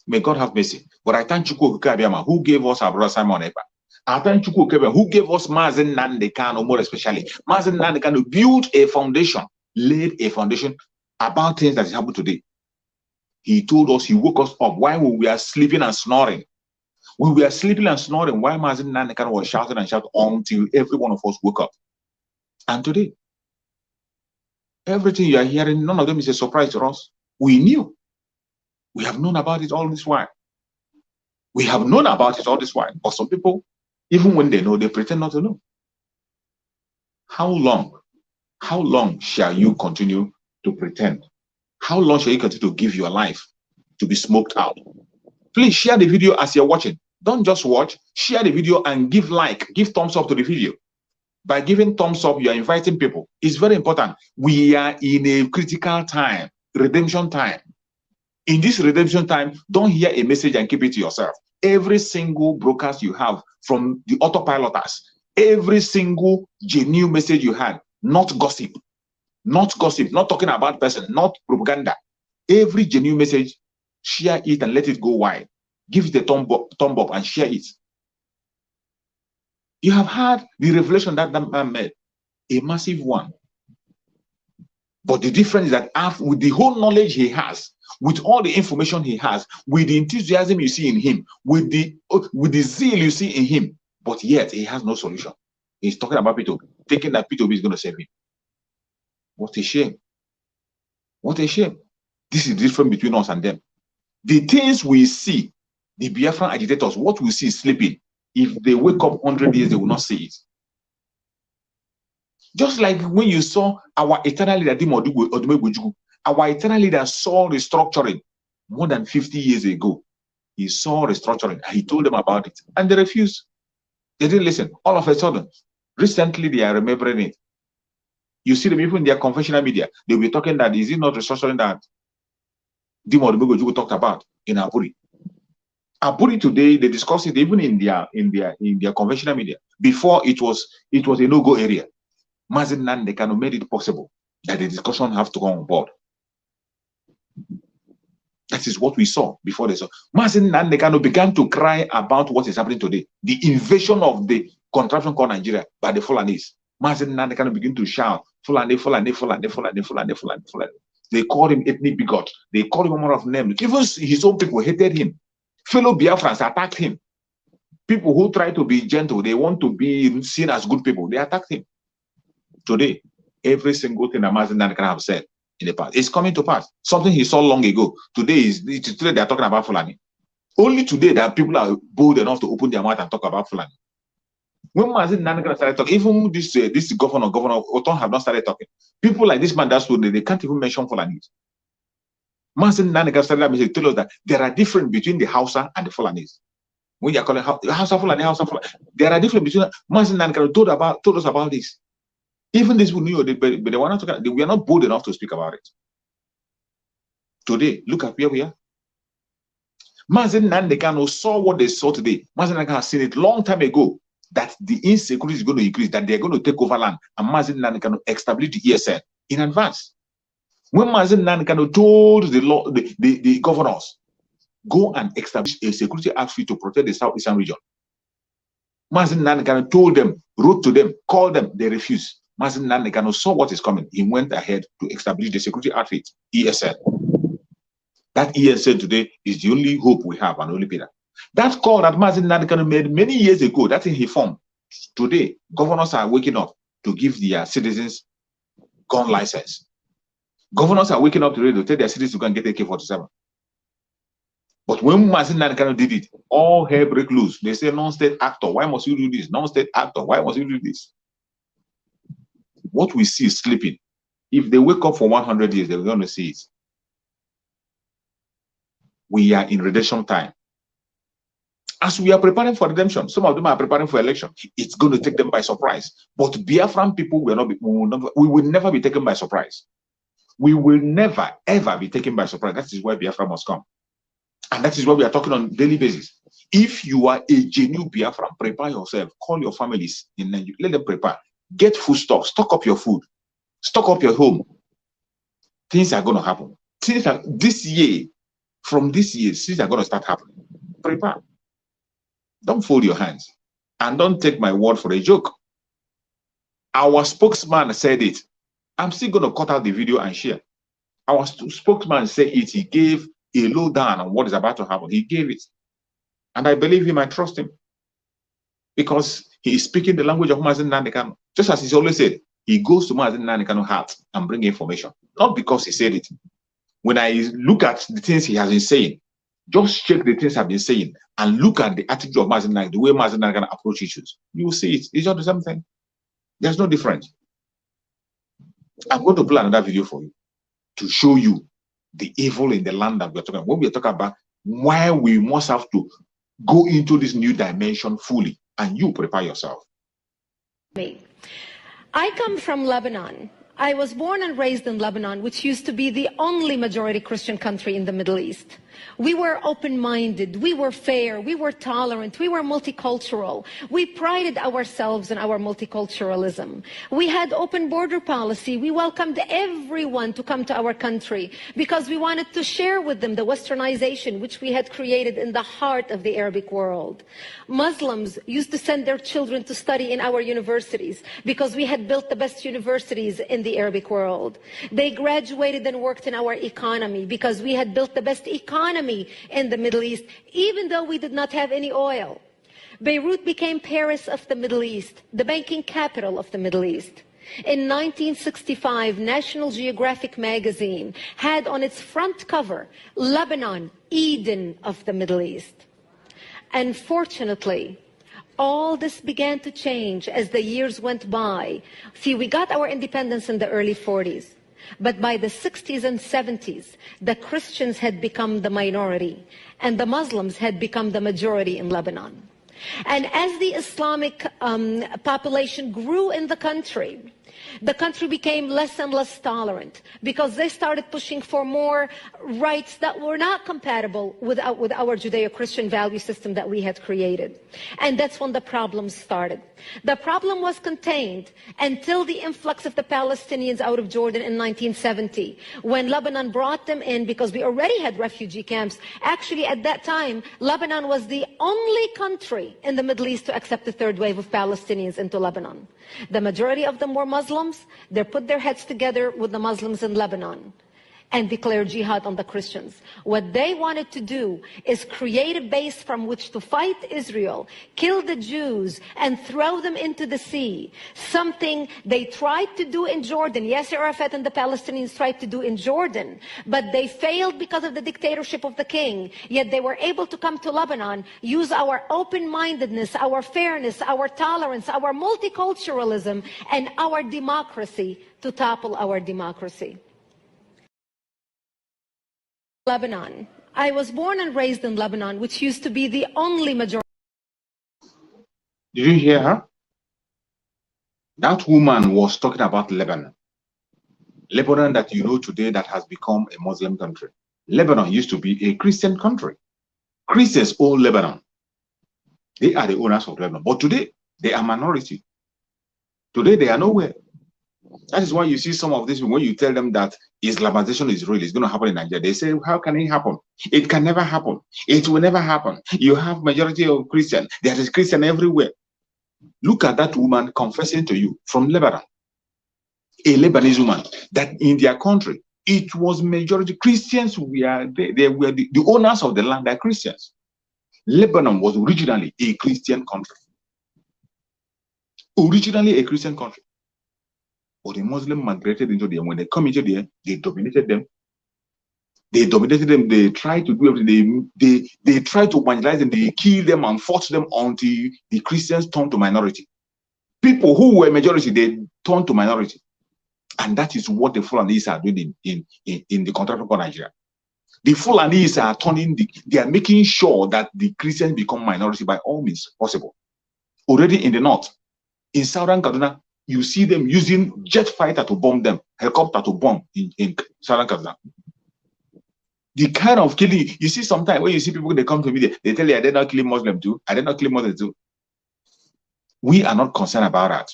May God have mercy. But I thank Chukwu Kabiama, who gave us our brother Simon Epa. I thank Chukwu Kabiama, who gave us Mazen Nandekano, more especially. Mazen Nandekano built a foundation, laid a foundation about things that is happening today. He told us, he woke us up while we were sleeping and snoring. We were sleeping and snoring while Mazen Nandekano was shouting and shouting until every one of us woke up. And today, everything you are hearing, none of them is a surprise to us. We knew. We have known about it all this while. We have known about it all this while. But some people, even when they know, they pretend not to know. How long shall you continue to pretend? How long shall you continue to give your life to be smoked out? Please share the video as you're watching. Don't just watch, share the video and give like, give thumbs up to the video. By giving thumbs up, you are inviting people. It's very important. We are in a critical time, redemption time. In this redemption time, don't hear a message and keep it to yourself. Every single broadcast you have from the autopiloters, every single genuine message you had, not gossip, not talking about person, not propaganda. Every genuine message, share it and let it go wide. Give it a thumb up and share it. You have had the revelation that man made, a massive one. But the difference is that with the whole knowledge he has, with all the information he has, with the enthusiasm you see in him, with the zeal you see in him, but yet he has no solution. He's talking about P2B, thinking that P2B is going to save him. What a shame. What a shame. This is different between us and them. The things we see, the Biafran agitators, what we see is sleeping. If they wake up 100 years, they will not see it. Just like when you saw our eternal leader, our eternal leader saw restructuring more than 50 years ago. He saw restructuring. He told them about it. And they refused. They didn't listen. All of a sudden, recently they are remembering it. You see them even in their conventional media. They'll be talking that, is it not restructuring that Dimo Odumegojugu talked about in Aburi? Aburi today, they discuss it even in their conventional media. Before it was a no-go area. Mazen Nandekano made it possible that the discussion have to come on board. That is what we saw before they saw. Mazen Nandekano began to cry about what is happening today. The invasion of the contraption called Nigeria by the Fulanese. Mazen Nandekano began to shout, Fulani, Fulani, Fulani, Fulani, Fulani, Fulani, Fulani. They called him ethnic bigot. They called him a number of names. Even his own people hated him. Fellow Biafrans attacked him. People who try to be gentle, they want to be seen as good people, they attacked him. Today, every single thing that Mazen Nandekano have said in the past is coming to pass. Something he saw long ago. Today they are talking about Fulani. Only today that people are bold enough to open their mouth and talk about Fulani. When Mazen Nandekano started talking, even this governor Oton have not started talking. People like this man, that's what they can't even mention Fulani. Mazen Nandekano started to tell us that there are difference between the Hausa and the Fulanis. When you are calling Hausa Fulani, there are difference between. Mazen Nandekano told us about this. Even this people knew, but they were not talking. We are not bold enough to speak about it. Today, look at where we are. Mazen Nandekano saw what they saw today. Mazen Nandekano has seen it long time ago that the insecurity is going to increase, that they're going to take over land, and Mazen Nandekano established the ESN in advance. When Mazen Nandekano told the governors, go and establish a security outfit to protect the southeastern region, Mazen Nandekano told them, wrote to them, called them, they refused. Mazen Nandekano saw what is coming. He went ahead to establish the security outfit, ESN. That ESN today is the only hope we have and only pillar. That call that Mazen Nandekano made many years ago, that thing he formed. Today, governors are waking up to give their citizens gun license. Governors are waking up today to tell their cities to go and get AK-47. But when Mazin Nankano did it, all hell break loose. They say, non-state actor, why must you do this? Non-state actor, why must you do this? What we see is sleeping. If they wake up for 100 years, they're going to see it. We are in redemption time. As we are preparing for redemption, some of them are preparing for election. It's going to take them by surprise. But Biafran people we will never be taken by surprise. We will never, ever be taken by surprise. That is why Biafra must come. And that is what we are talking on a daily basis. If you are a genuine Biafran, prepare yourself. Call your families in Nigeria. Let them prepare. Get food stock. Stock up your food. Stock up your home. Things are going to happen. Things are, this year, from this year, things are going to start happening. Prepare. Don't fold your hands. And don't take my word for a joke. Our spokesman said it. I'm still going to cut out the video and share. Our spokesman said it. He gave a lowdown on what is about to happen. He gave it. And I believe him, I trust him. Because he is speaking the language of Mazen Nandekano. Just as he's always said, he goes to Mazen Nandekano's heart and bring information. Not because he said it. When I look at the things he has been saying, just check the things I've been saying and look at the attitude of Mazen Nandekano, the way Mazen Nandekano approach issues. You will see it. It's just the same thing. There's no difference. I'm going to play another video for you to show you the evil in the land that we're talking about. When we're talking about why we must have to go into this new dimension fully, and you prepare yourself. I come from Lebanon. I was born and raised in Lebanon, which used to be the only majority Christian country in the Middle East. We were open-minded, we were fair, we were tolerant, we were multicultural. We prided ourselves in our multiculturalism. We had open border policy. We welcomed everyone to come to our country because we wanted to share with them the westernization which we had created in the heart of the Arabic world. Muslims used to send their children to study in our universities because we had built the best universities in the Arabic world. They graduated and worked in our economy because we had built the best economy in the Middle East, even though we did not have any oil. Beirut became Paris of the Middle East, the banking capital of the Middle East. In 1965, National Geographic magazine had on its front cover, Lebanon, Eden of the Middle East. Unfortunately, all this began to change as the years went by. See, we got our independence in the early 40s. But by the 60s and 70s, the Christians had become the minority and the Muslims had become the majority in Lebanon. And as the Islamic population grew in the country became less and less tolerant because they started pushing for more rights that were not compatible with our Judeo-Christian value system that we had created. And that's when the problems started. The problem was contained until the influx of the Palestinians out of Jordan in 1970, when Lebanon brought them in because we already had refugee camps. Actually, at that time, Lebanon was the only country in the Middle East to accept the third wave of Palestinians into Lebanon. The majority of them were Muslims. They put their heads together with the Muslims in Lebanon and declared jihad on the Christians. What they wanted to do is create a base from which to fight Israel, kill the Jews, and throw them into the sea. Something they tried to do in Jordan. Yasser Arafat and the Palestinians tried to do in Jordan, but they failed because of the dictatorship of the king. Yet they were able to come to Lebanon, use our open-mindedness, our fairness, our tolerance, our multiculturalism, and our democracy to topple our democracy. Lebanon. I was born and raised in Lebanon, which used to be the only majority. Did you hear her? That woman was talking about Lebanon. Lebanon that you know today that has become a Muslim country. Lebanon used to be a Christian country. Christians own Lebanon. They are the owners of Lebanon. But today, they are minority. Today, they are nowhere. That is why you see some of this, when you tell them that Islamization is real, it's going to happen in Nigeria, they say, how can it happen? It can never happen. It will never happen. You have majority of Christians. There is Christian everywhere. Look at that woman confessing to you from Lebanon. A Lebanese woman that in their country, it was majority Christians. They were the owners of the land, they're Christians. Lebanon was originally a Christian country. Originally a Christian country. But the Muslims migrated into there. When they come into there, they dominated them. They dominated them. They tried to do everything. They tried to marginalize them. They killed them and fought them until the Christians turned to minority. People who were majority, they turned to minority. And that is what the Fulanis are doing in the country of Nigeria. The Fulanis are they are making sure that the Christians become minority by all means possible. Already in the north, in southern Kaduna, you see them using jet fighter to bomb them, helicopter to bomb in southern Kaduna. The kind of killing, you see sometimes when you see people, they come to me, they tell you, I did not kill Muslim too. I did not kill Muslims too. We are not concerned about that.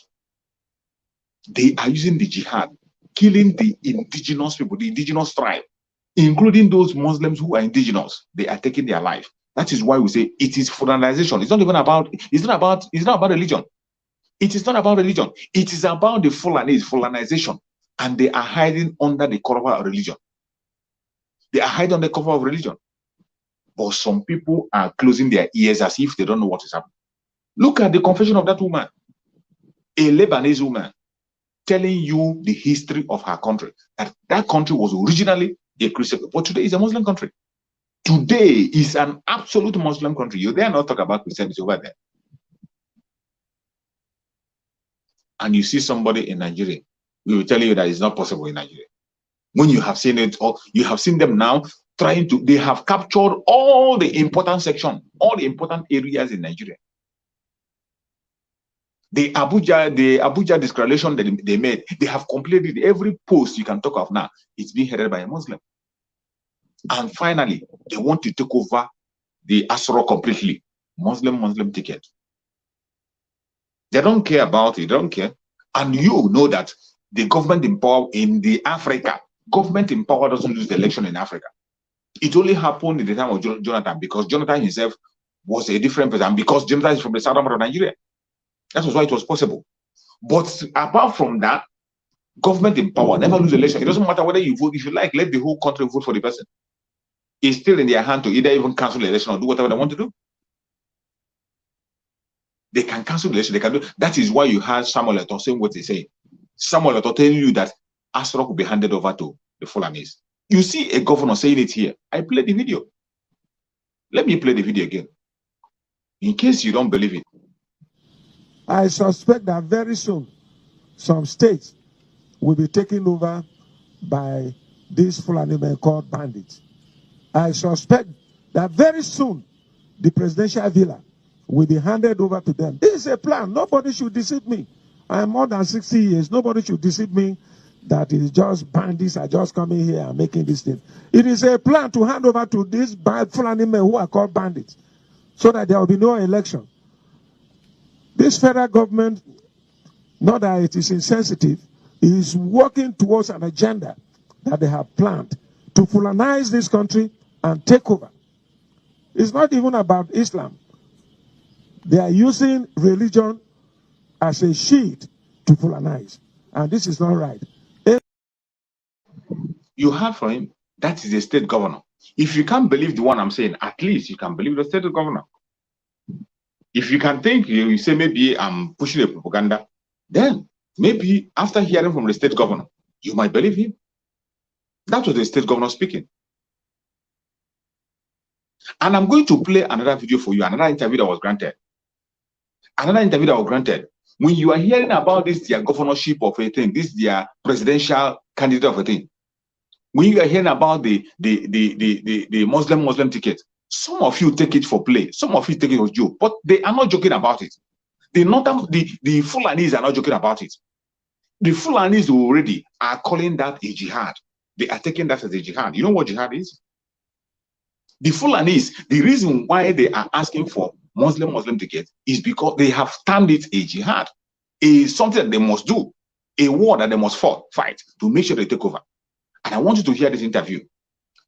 They are using the jihad, killing the indigenous people, the indigenous tribe, including those Muslims who are indigenous. They are taking their life. That is why we say it is Fulanization. It's not even about, it's not about religion. It is not about religion. It is about the Fulanization. And they are hiding under the cover of religion. They are hiding under the cover of religion. But some people are closing their ears as if they don't know what is happening. Look at the confession of that woman, a Lebanese woman, telling you the history of her country. That country was originally a Christian, but today is a Muslim country. Today is an absolute Muslim country. You dare not talk about Christianity over there. And you see somebody in Nigeria, we will tell you that it's not possible in Nigeria. When you have seen it, or you have seen them now trying to, they have captured all the important sections, all the important areas in Nigeria. The Abuja declaration that they made, they have completed every post you can talk of now. It's being headed by a Muslim. And finally, they want to take over the Asra completely. Muslim ticket. They don't care about it. They don't care. And you know that the government in power in the Africa, government in power doesn't lose the election in Africa. It only happened in the time of Jonathan, because Jonathan himself was a different person, because Jonathan is from the southern part of Nigeria. That was why it was possible. But apart from that, government in power never lose the election. It doesn't matter whether you vote. If you like, let the whole country vote for the person. It's still in their hand to either even cancel the election or do whatever they want to do. They can cancel the election. They can do. That is why you have Samuel Eto'o saying what they say. Samuel Eto'o telling you that Asra will be handed over to the Fulanis. You see a governor saying it here. I played the video. Let me play the video again, in case you don't believe it. I suspect that very soon, some states will be taken over by these Fulani men called bandits. I suspect that very soon, the presidential villa will be handed over to them. This is a plan. Nobody should deceive me. I am more than 60 years. Nobody should deceive me that it is just bandits are just coming here and making this thing. It is a plan to hand over to these Fulani men who are called bandits, so that there will be no election. This federal government, not that it is insensitive, is working towards an agenda that they have planned to Fulanize this country and take over. It's not even about Islam. They are using religion as a shield to Fulanize. And this is not right. You heard from him. That is a state governor. If you can't believe the one I'm saying, at least you can believe the state governor. If you can think, you say maybe I'm pushing a propaganda, then maybe after hearing from the state governor, you might believe him. That was the state governor speaking. And I'm going to play another video for you, another interview that was granted. Another interview that was granted. When you are hearing about this, their governorship of a thing, this their presidential candidate of a thing, when you are hearing about the Muslim ticket, some of you take it for play, some of you take it for joke, but they are not joking about it. The Fulanis are not joking about it. The Fulanis already are calling that a jihad. They are taking that as a jihad. You know what jihad is? The Fulanis, the reason why they are asking for Muslim ticket is because they have termed it a jihad. It's something that they must do, a war that they must fight to make sure they take over. And I want you to hear this interview.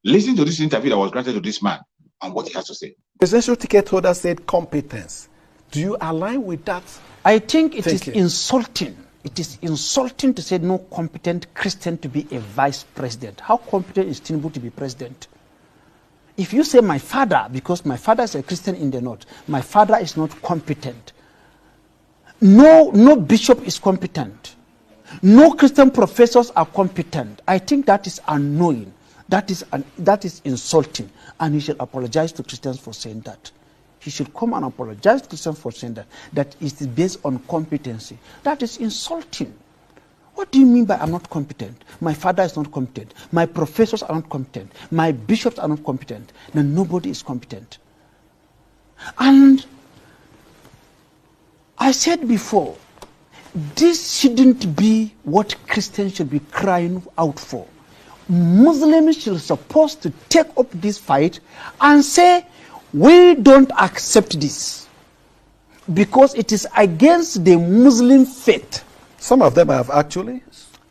Listen to this interview that was granted to this man and what he has to say. Presidential ticket holder said competence. Do you align with that? I think it is insulting. It is insulting to say no competent Christian to be a vice president. How competent is Tinubu to be president? If you say my father, because my father is a Christian in the north, my father is not competent. No bishop is competent. No Christian professors are competent. I think that is annoying. That is insulting. And he should apologize to Christians for saying that. He should come and apologize to Christians for saying that. That is based on competency. That is insulting. What do you mean by I'm not competent? My father is not competent. My professors are not competent. My bishops are not competent. Then nobody is competent. And I said before, this shouldn't be what Christians should be crying out for. Muslims should supposed to take up this fight and say, we don't accept this because it is against the Muslim faith. Some of them have actually.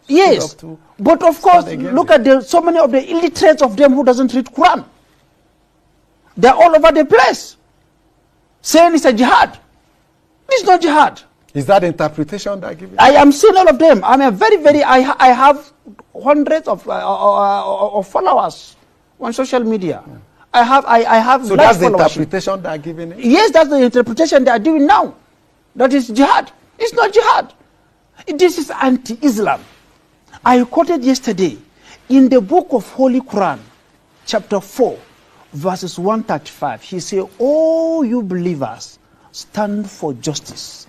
Yes, but of course, look at so many of the illiterates of them who doesn't read Quran. They're all over the place, saying it's a jihad. It's not jihad. Is that interpretation that given? I am seeing all of them. I'm a I have hundreds of followers on social media. Yeah. I have. So that's the interpretation they are giving it? Yes, that's the interpretation they are doing now. That is jihad. It's not jihad. This is anti-Islam. I quoted yesterday in the book of Holy Quran, chapter 4, verses 135. He said, "Oh, you believers, stand for justice,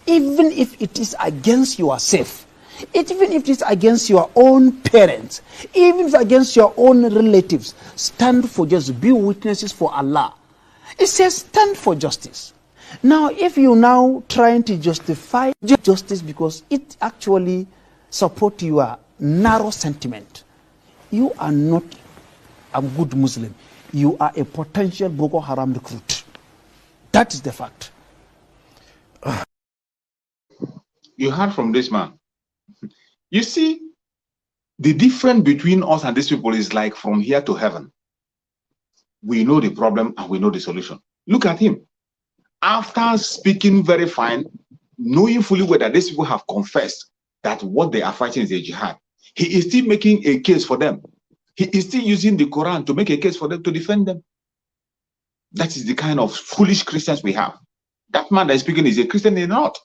even if it is against yourself, even if it is against your own parents, even if against your own relatives, stand for justice, be witnesses for Allah." It says stand for justice. Now, if you're now trying to justify justice because it actually supports your narrow sentiment, you are not a good Muslim. You are a potential Boko Haram recruit. That is the fact. You heard from this man. You see, the difference between us and these people is like from here to heaven. We know the problem and we know the solution. Look at him. After speaking very fine, knowing fully well that these people have confessed that what they are fighting is a jihad, he is still making a case for them. He is still using the Quran to make a case for them to defend them. That is the kind of foolish Christians we have. That man that is speaking is a Christian, he's not.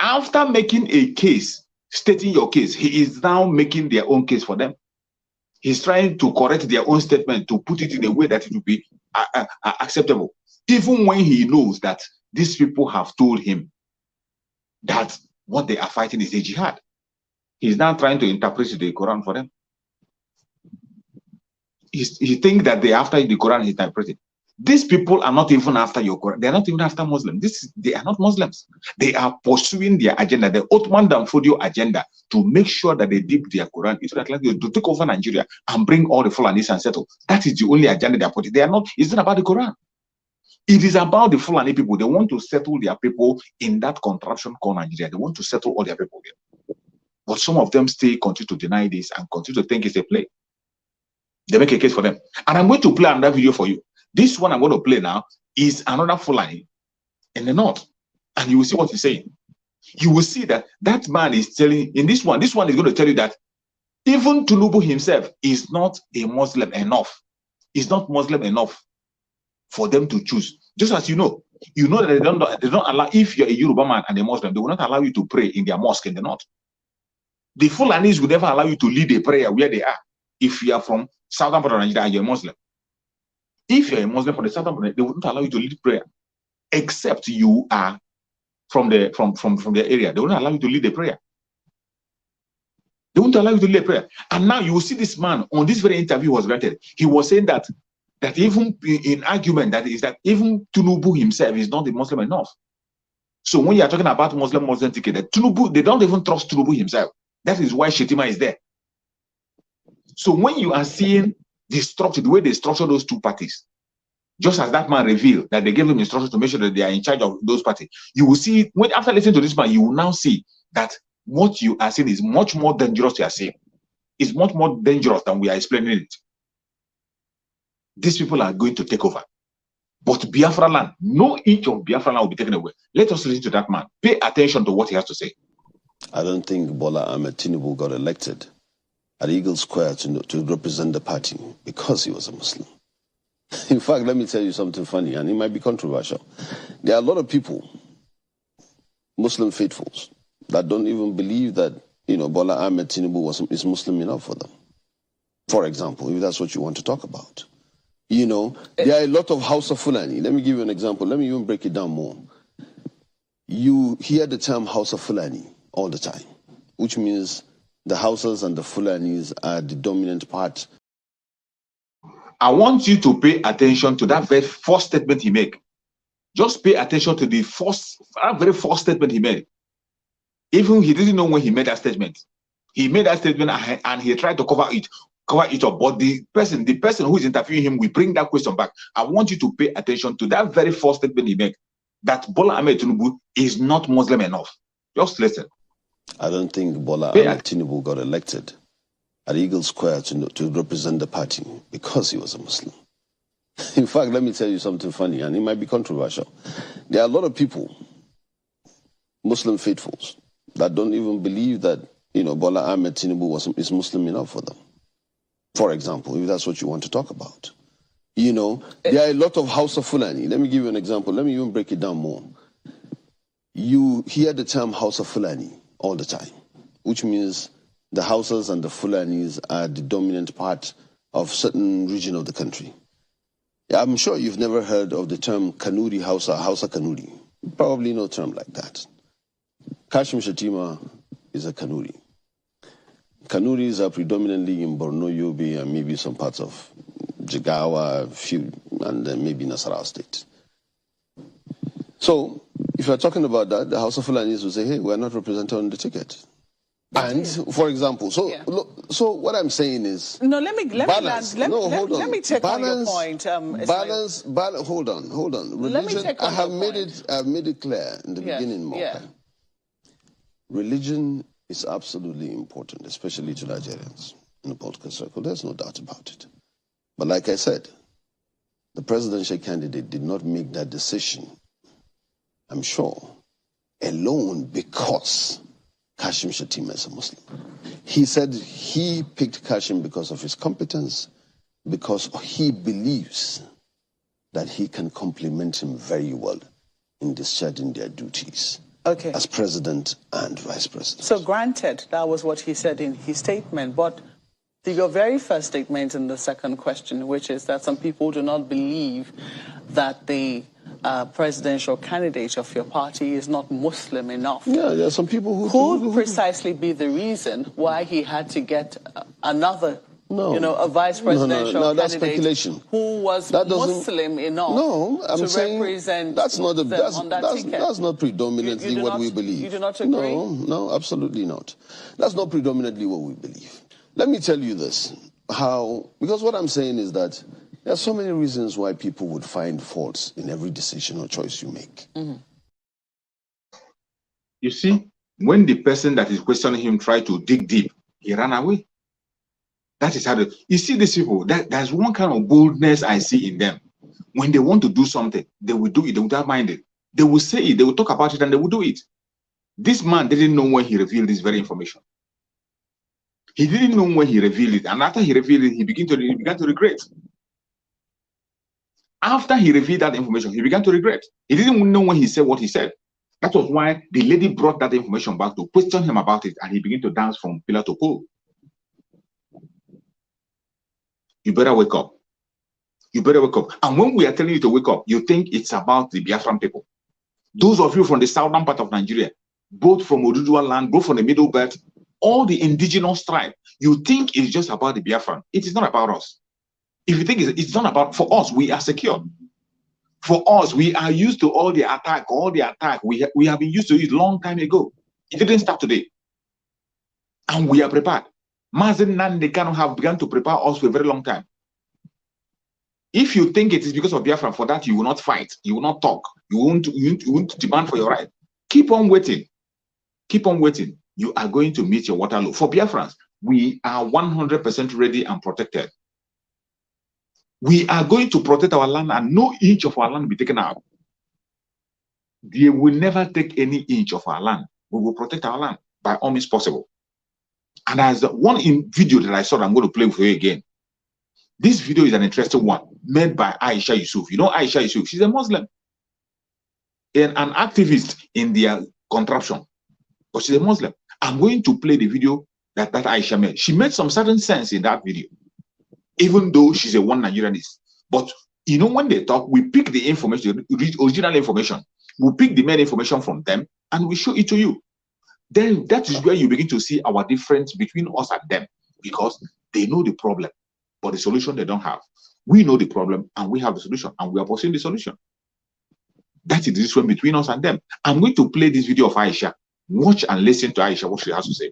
After making a case, stating your case, he is now making their own case for them. He's trying to correct their own statement to put it in a way that it will be acceptable. Even when he knows that these people have told him that what they are fighting is a jihad. He's now trying to interpret the Quran for them. He thinks that they after the Quran he's interpreting. These people are not even after your Quran. They're not even after Muslims. They are not Muslims. They are pursuing their agenda, the Ottoman Danfodio agenda, to make sure that they dip their Quran into the Atlantic, to take over Nigeria and bring all the Fulanis and settle. That is the only agenda they are putting. They are not. It's not about the Quran. It is about the Fulani people. They want to settle their people in that contraption called Nigeria. They want to settle all their people there. But some of them still continue to deny this and continue to think it's a play. They make a case for them. And I'm going to play another video for you. This one I'm going to play now is another Fulani in the north. And you will see what he's saying. You will see that that man is telling, in this one is going to tell you that even Tinubu himself is not a Muslim enough. He's not Muslim enough for them to choose. Just as you know that they don't allow, if you're a Yoruba man and a Muslim, they will not allow you to pray in their mosque in the north. The Fulanis will never allow you to lead a prayer where they are. If you are from southern part of Nigeria and you're a Muslim. If you're a Muslim from the southern part, they will not allow you to lead prayer, except you are from the area. They will not allow you to lead a prayer. They won't allow you to lead a prayer. And now you will see this man on this very interview was granted. He was saying that even in argument that is that even Tinubu himself is not a Muslim enough. So when you are talking about Muslim ticket, that Tinubu, they don't even trust Tinubu himself. That is why Shetima is there. So when you are seeing the way they structure those two parties, just as that man revealed that they gave them instructions to make sure that they are in charge of those parties, you will see, when after listening to this man, you will now see that what you are seeing is much more dangerous. You are seeing is much more dangerous than we are explaining it. These people are going to take over. But Biafra land, no inch of Biafra land will be taken away. Let us listen to that man. Pay attention to what he has to say. I don't think Bola Ahmed Tinubu got elected at Eagle Square to represent the party because he was a Muslim. In fact, let me tell you something funny, and it might be controversial. There are a lot of people, Muslim faithfuls, that don't even believe that, Bola Ahmed Tinubu is Muslim enough for them. For example, if that's what you want to talk about. There are a lot of Hausa Fulani. Let me give you an example. Let me even break it down more. You hear the term Hausa Fulani all the time, which means the Hausas and the Fulanis are the dominant part. I want you to pay attention to that very first statement he made. Just pay attention to the very first statement he made. Even he didn't know when he made that statement. He made that statement and he tried to cover it up. But the person who is interviewing him will bring that question back. I want you to pay attention to that very first statement he made, that Bola Ahmed Tinubu is not Muslim enough. Just listen. I don't think Bola Ahmed Tinubu got elected at Eagle Square to represent the party because he was a Muslim. In fact, let me tell you something funny, and it might be controversial. There are a lot of people, Muslim faithfuls, that don't even believe that, Bola Ahmed Tinubu is Muslim enough for them. For example, if that's what you want to talk about. There are a lot of Hausa Fulani. Let me give you an example. Let me even break it down more. You hear the term Hausa Fulani all the time, which means the Hausas and the Fulanis are the dominant part of certain region of the country. I'm sure you've never heard of the term Kanuri Hausa Kanuri. Probably no term like that. Kashim Shettima is a Kanuri. Kanuris are predominantly in Borno, Yobe, and maybe some parts of Jigawa, and then maybe Nasarawa State. So, if you're talking about that, the House of Fulanis will say, hey, we're not represented on the ticket. And, for example, so what I'm saying is... No, let me take on your point. Hold on. Religion, I have made it clear in the beginning, Morgan. Religion is absolutely important, especially to Nigerians in the political circle. There's no doubt about it. But like I said, the presidential candidate did not make that decision, I'm sure, alone because Kashim Shettima is a Muslim. He said he picked Kashim because of his competence, because he believes that he can complement him very well in discharging their duties. Okay. As president and vice president. So granted, that was what he said in his statement, but your very first statement in the second question, which is that some people do not believe that the presidential candidate of your party is not Muslim enough. Yeah, there are some people who... Who would precisely be the reason why he had to get another... a vice presidential candidate that's speculation. Who was Muslim enough to represent that's not predominantly what we believe. You do not agree? No, absolutely not. That's not predominantly what we believe. Let me tell you this, because what I'm saying is that there are so many reasons why people would find faults in every decision or choice you make. Mm-hmm. You see, when the person that is questioning him tried to dig deep, he ran away. That is how you see these people. There's one kind of boldness I see in them. When they want to do something, they will do it. They will not mind it. They will say it. They will talk about it, and they will do it. This man didn't know when he revealed this very information. He didn't know when he revealed it, and after he revealed it, he began to regret. After he revealed that information, he began to regret. He didn't know when he said what he said. That was why the lady brought that information back to question him about it, and he began to dance from pillar to pole. You better wake up. You better wake up. And when we are telling you to wake up, you think it's about the Biafran people. Those of you from the southern part of Nigeria, both from Oduduwa land, both from the Middle Belt, all the indigenous tribe, you think it's just about the Biafran. It is not about us. If you think it's not about, for us, we are secure. For us, we are used to all the attack. We have been used to it long time ago. It didn't start today. And we are prepared. Mazen Nande cannot have begun to prepare us for a very long time. If you think it is because of Biafra, for that you will not fight, you will not talk, you won't demand for your right. Keep on waiting. Keep on waiting. You are going to meet your Waterloo. For Biafrans, we are 100% ready and protected. We are going to protect our land, and no inch of our land will be taken out. They will never take any inch of our land. We will protect our land by all means possible. And as one video that I saw that I'm going to play for you again. This video is an interesting one, made by Aisha Yusuf. You know Aisha Yusuf, she's a Muslim and an activist in their contraption. but she's a Muslim. I'm going to play the video that Aisha made. She made some certain sense in that video, even though she's a one Nigerianist. But you know, when they talk, we pick the information, the original information. We pick the main information from them and we show it to you. Then that is where you begin to see our difference between us and them, because they know the problem, but the solution they don't have. We know the problem and we have the solution, and we are pursuing the solution. That is the difference between us and them. I'm going to play this video of Aisha. Watch and listen to Aisha, what she has to say.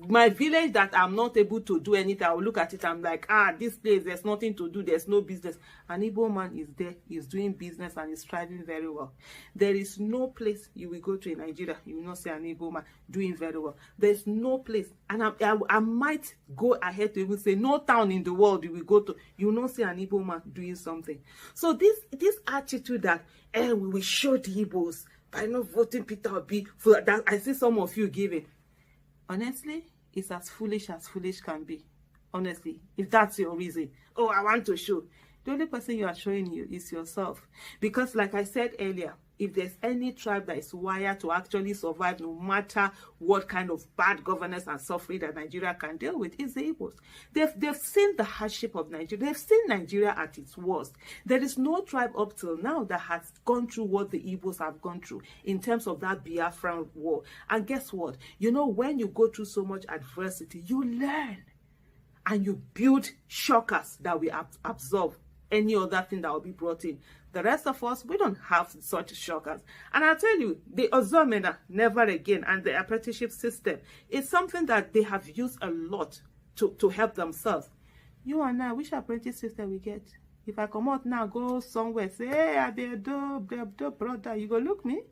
My village that I'm not able to do anything, I will look at it, I'm like, this place, there's nothing to do, there's no business. An Igbo man is there, he's doing business and he's thriving very well. There is no place you will go to in Nigeria, you will not see an Igbo man doing very well. There's no place, and I might go ahead to even say, no town in the world you will go to, you will not see an Igbo man doing something. So this attitude that, we will show the Igbos by not voting Peter Obi, for that I see some of you giving. Honestly, it's as foolish can be. Honestly, if that's your reason. Oh, I want to show. The only person you are showing you is yourself. Because like I said earlier, if there's any tribe that is wired to actually survive no matter what kind of bad governance and suffering that Nigeria can deal with, it's the Igbos. They've seen the hardship of Nigeria. They've seen Nigeria at its worst. There is no tribe up till now that has gone through what the Igbos have gone through in terms of that Biafra war. And guess what? You know, when you go through so much adversity, you learn. And you build shockers that will absorb any other thing that will be brought in. The rest of us, we don't have such shockers. And I tell you, the Ozomena, never again, and the apprenticeship system is something that they have used a lot to help themselves. You and I, which apprentice system we get? If I come out now, go somewhere, say, hey, I be a dope brother, you go look me.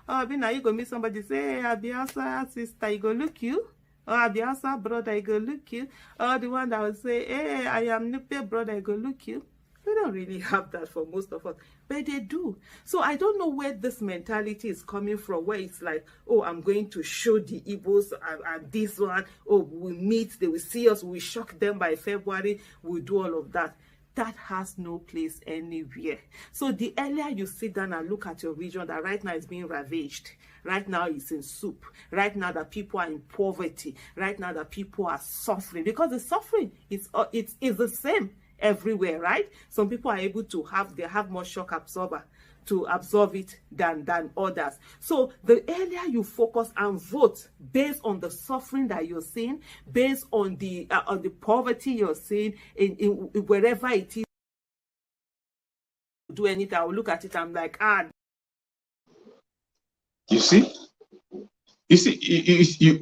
Or now you go meet somebody, say, hey, I be also sister, you go look you. Or I be also brother, you go look you. Or the one that will say, hey, I am Nupe brother, you go look you. We don't really have that for most of us, but they do. So I don't know where this mentality is coming from, where it's like, oh, I'm going to show the Igbos and this one, oh, we'll meet, they will see us, we'll shock them by February, we'll do all of that. That has no place anywhere. So the earlier you sit down and look at your region that right now is being ravaged, right now it's in soup, right now that people are in poverty, right now that people are suffering, because the suffering is the same everywhere, right? Some people are able to have more shock absorber to absorb it than others. So the earlier you focus and vote based on the suffering that you're seeing, based on the poverty you're seeing in wherever it is, do anything, I will look at it, I'm like, You see,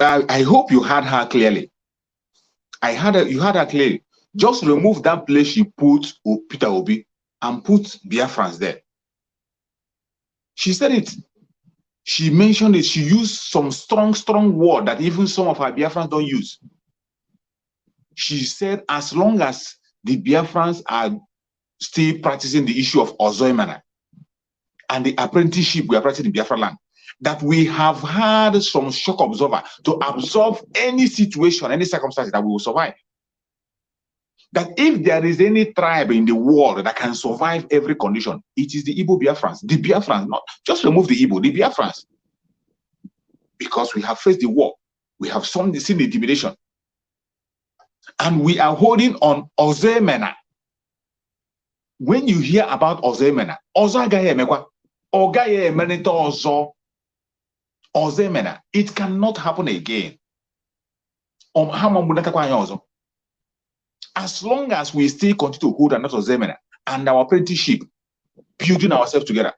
I hope you heard her clearly. You heard her clearly. Just remove that place she put Peter Obi and put Biafrans there. She said it. She mentioned it. She used some strong word that even some of our Biafrans don't use. She said, as long as the Biafrans are still practicing the issue of Ozoimana and the apprenticeship we are practicing in Biafra land, that we have had some shock absorber to absorb any situation, any circumstance that we will survive. That if there is any tribe in the world that can survive every condition, it is the Igbo Biafrans. The Biafrans, not just remove the Igbo, the Biafrans. Because we have faced the war. We have seen the intimidation. And we are holding on Ozemena. When you hear about Ozemena, Ozemena, it cannot happen again. As long as we still continue to hold another Zemena and our apprenticeship, building ourselves together,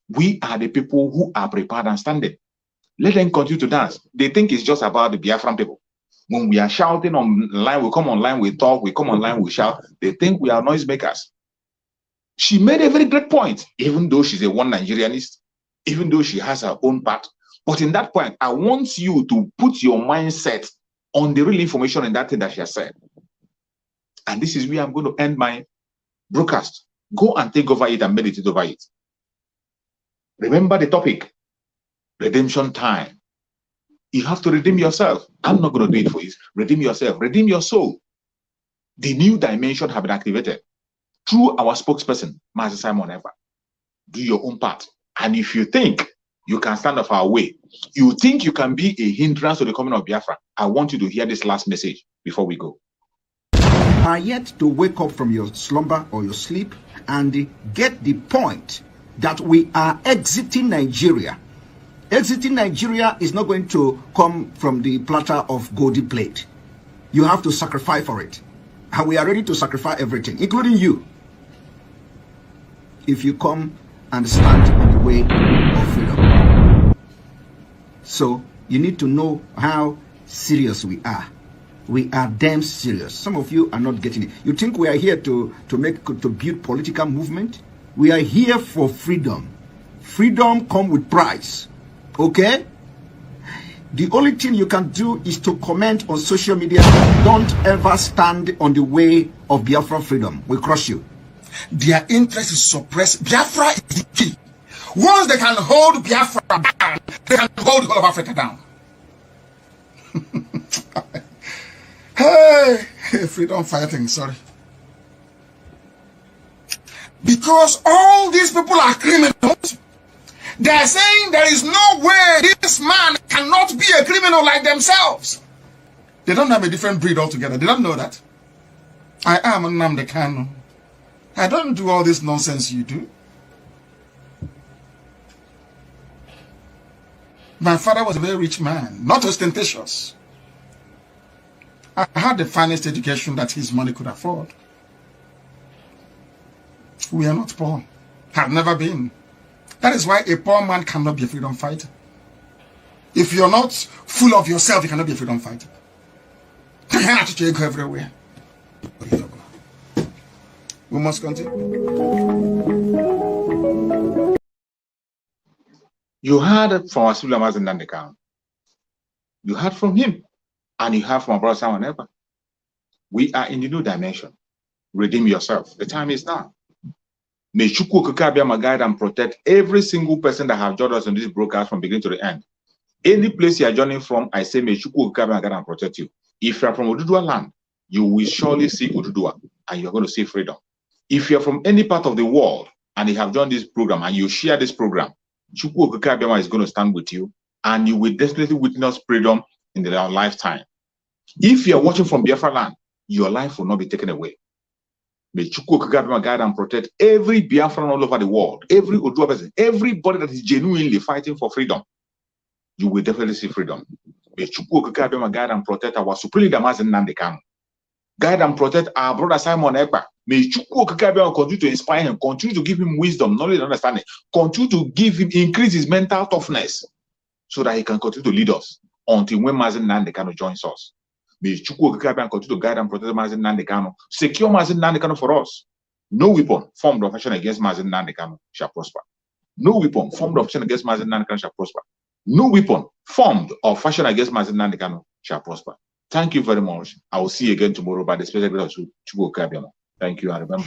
we are the people who are prepared and standing. Let them continue to dance. They think it's just about the Biafran people. When we are shouting online, we come online, we talk, we come online, we shout, they think we are noisemakers. She made a very great point, even though she's a one Nigerianist, even though she has her own part. But in that point, I want you to put your mindset on the real information in that thing that she has said. And this is where I'm going to end my broadcast. Go and think over it and meditate over it. Remember the topic, redemption time. You have to redeem yourself. I'm not going to do it for you. Redeem yourself. Redeem your soul. The new dimension have been activated through our spokesperson, Master Simon Ever. Do your own part. And if you think You can stand off our way. You think you can be a hindrance to the coming of Biafra? I want you to hear this last message before we go. You are yet to wake up from your slumber or your sleep and get the point that we are exiting Nigeria. Exiting Nigeria is not going to come from the platter of golden plate. You have to sacrifice for it. And we are ready to sacrifice everything, including you, if you come and stand in the way of freedom. So you need to know how serious we are. We are damn serious. Some of you are not getting it. You think we are here to build political movement? We are here for freedom. Freedom comes with price. Okay? The only thing you can do is to comment on social media. Don't ever stand on the way of Biafra freedom. We crush you. Their interest is suppressed. Biafra is the key. Once they can hold Biafra down, they can hold the whole of Africa down. Hey, freedom fighting, sorry. Because all these people are criminals, they are saying there is no way this man cannot be a criminal like themselves. They don't have a different breed altogether. They don't know that. I am Nnamdi Kanu. I don't do all this nonsense you do. My father was a very rich man, not ostentatious. I had the finest education that his money could afford. We are not poor. Have never been. That is why a poor man cannot be a freedom fighter. If you're not full of yourself, you cannot be a freedom fighter. You have to go everywhere. We must continue. You heard from Asula Mazen Nandekano. You heard from him. And you heard from our brother Simon Eber. We are in the new dimension. Redeem yourself. The time is now. May Chukwu Okike guide and protect every single person that have joined us in this broadcast from beginning to the end. Any place you are joining from, I say, may Chukwu Okike guide and protect you. If you are from Odudua land, you will surely see Odudua and you are going to see freedom. If you are from any part of the world and you have joined this program and you share this program, Chukwu Okike is going to stand with you and you will definitely witness freedom in their lifetime. If you are watching from Biafra land, your life will not be taken away. May Chukwu Okike guide and protect every Biafran all over the world, every Odua person, everybody that is genuinely fighting for freedom. You will definitely see freedom. May Chukwu Okike guide and protect our supreme leader Mazen Nnamdi Kanu. Guide and protect our brother Simon Ekpa. May Chukwu Okike continue to inspire him, continue to give him wisdom, knowledge, and understanding, continue to give him, increase his mental toughness, so that he can continue to lead us until when Mazen Nnamdi Kanu joins us. May Chukwu Okike continue to guide and protect Mazen Nnamdi Kanu. Secure Mazen Nnamdi Kanu for us. No weapon formed of action against Mazen Nnamdi Kanu shall prosper. No weapon formed of action against Mazen Nnamdi Kanu shall prosper. No weapon formed or fashion against Mazen Nnamdi Kanu shall prosper. Thank you very much. I will see you again tomorrow by the special grace of Chukwu Okike. Thank you and remember.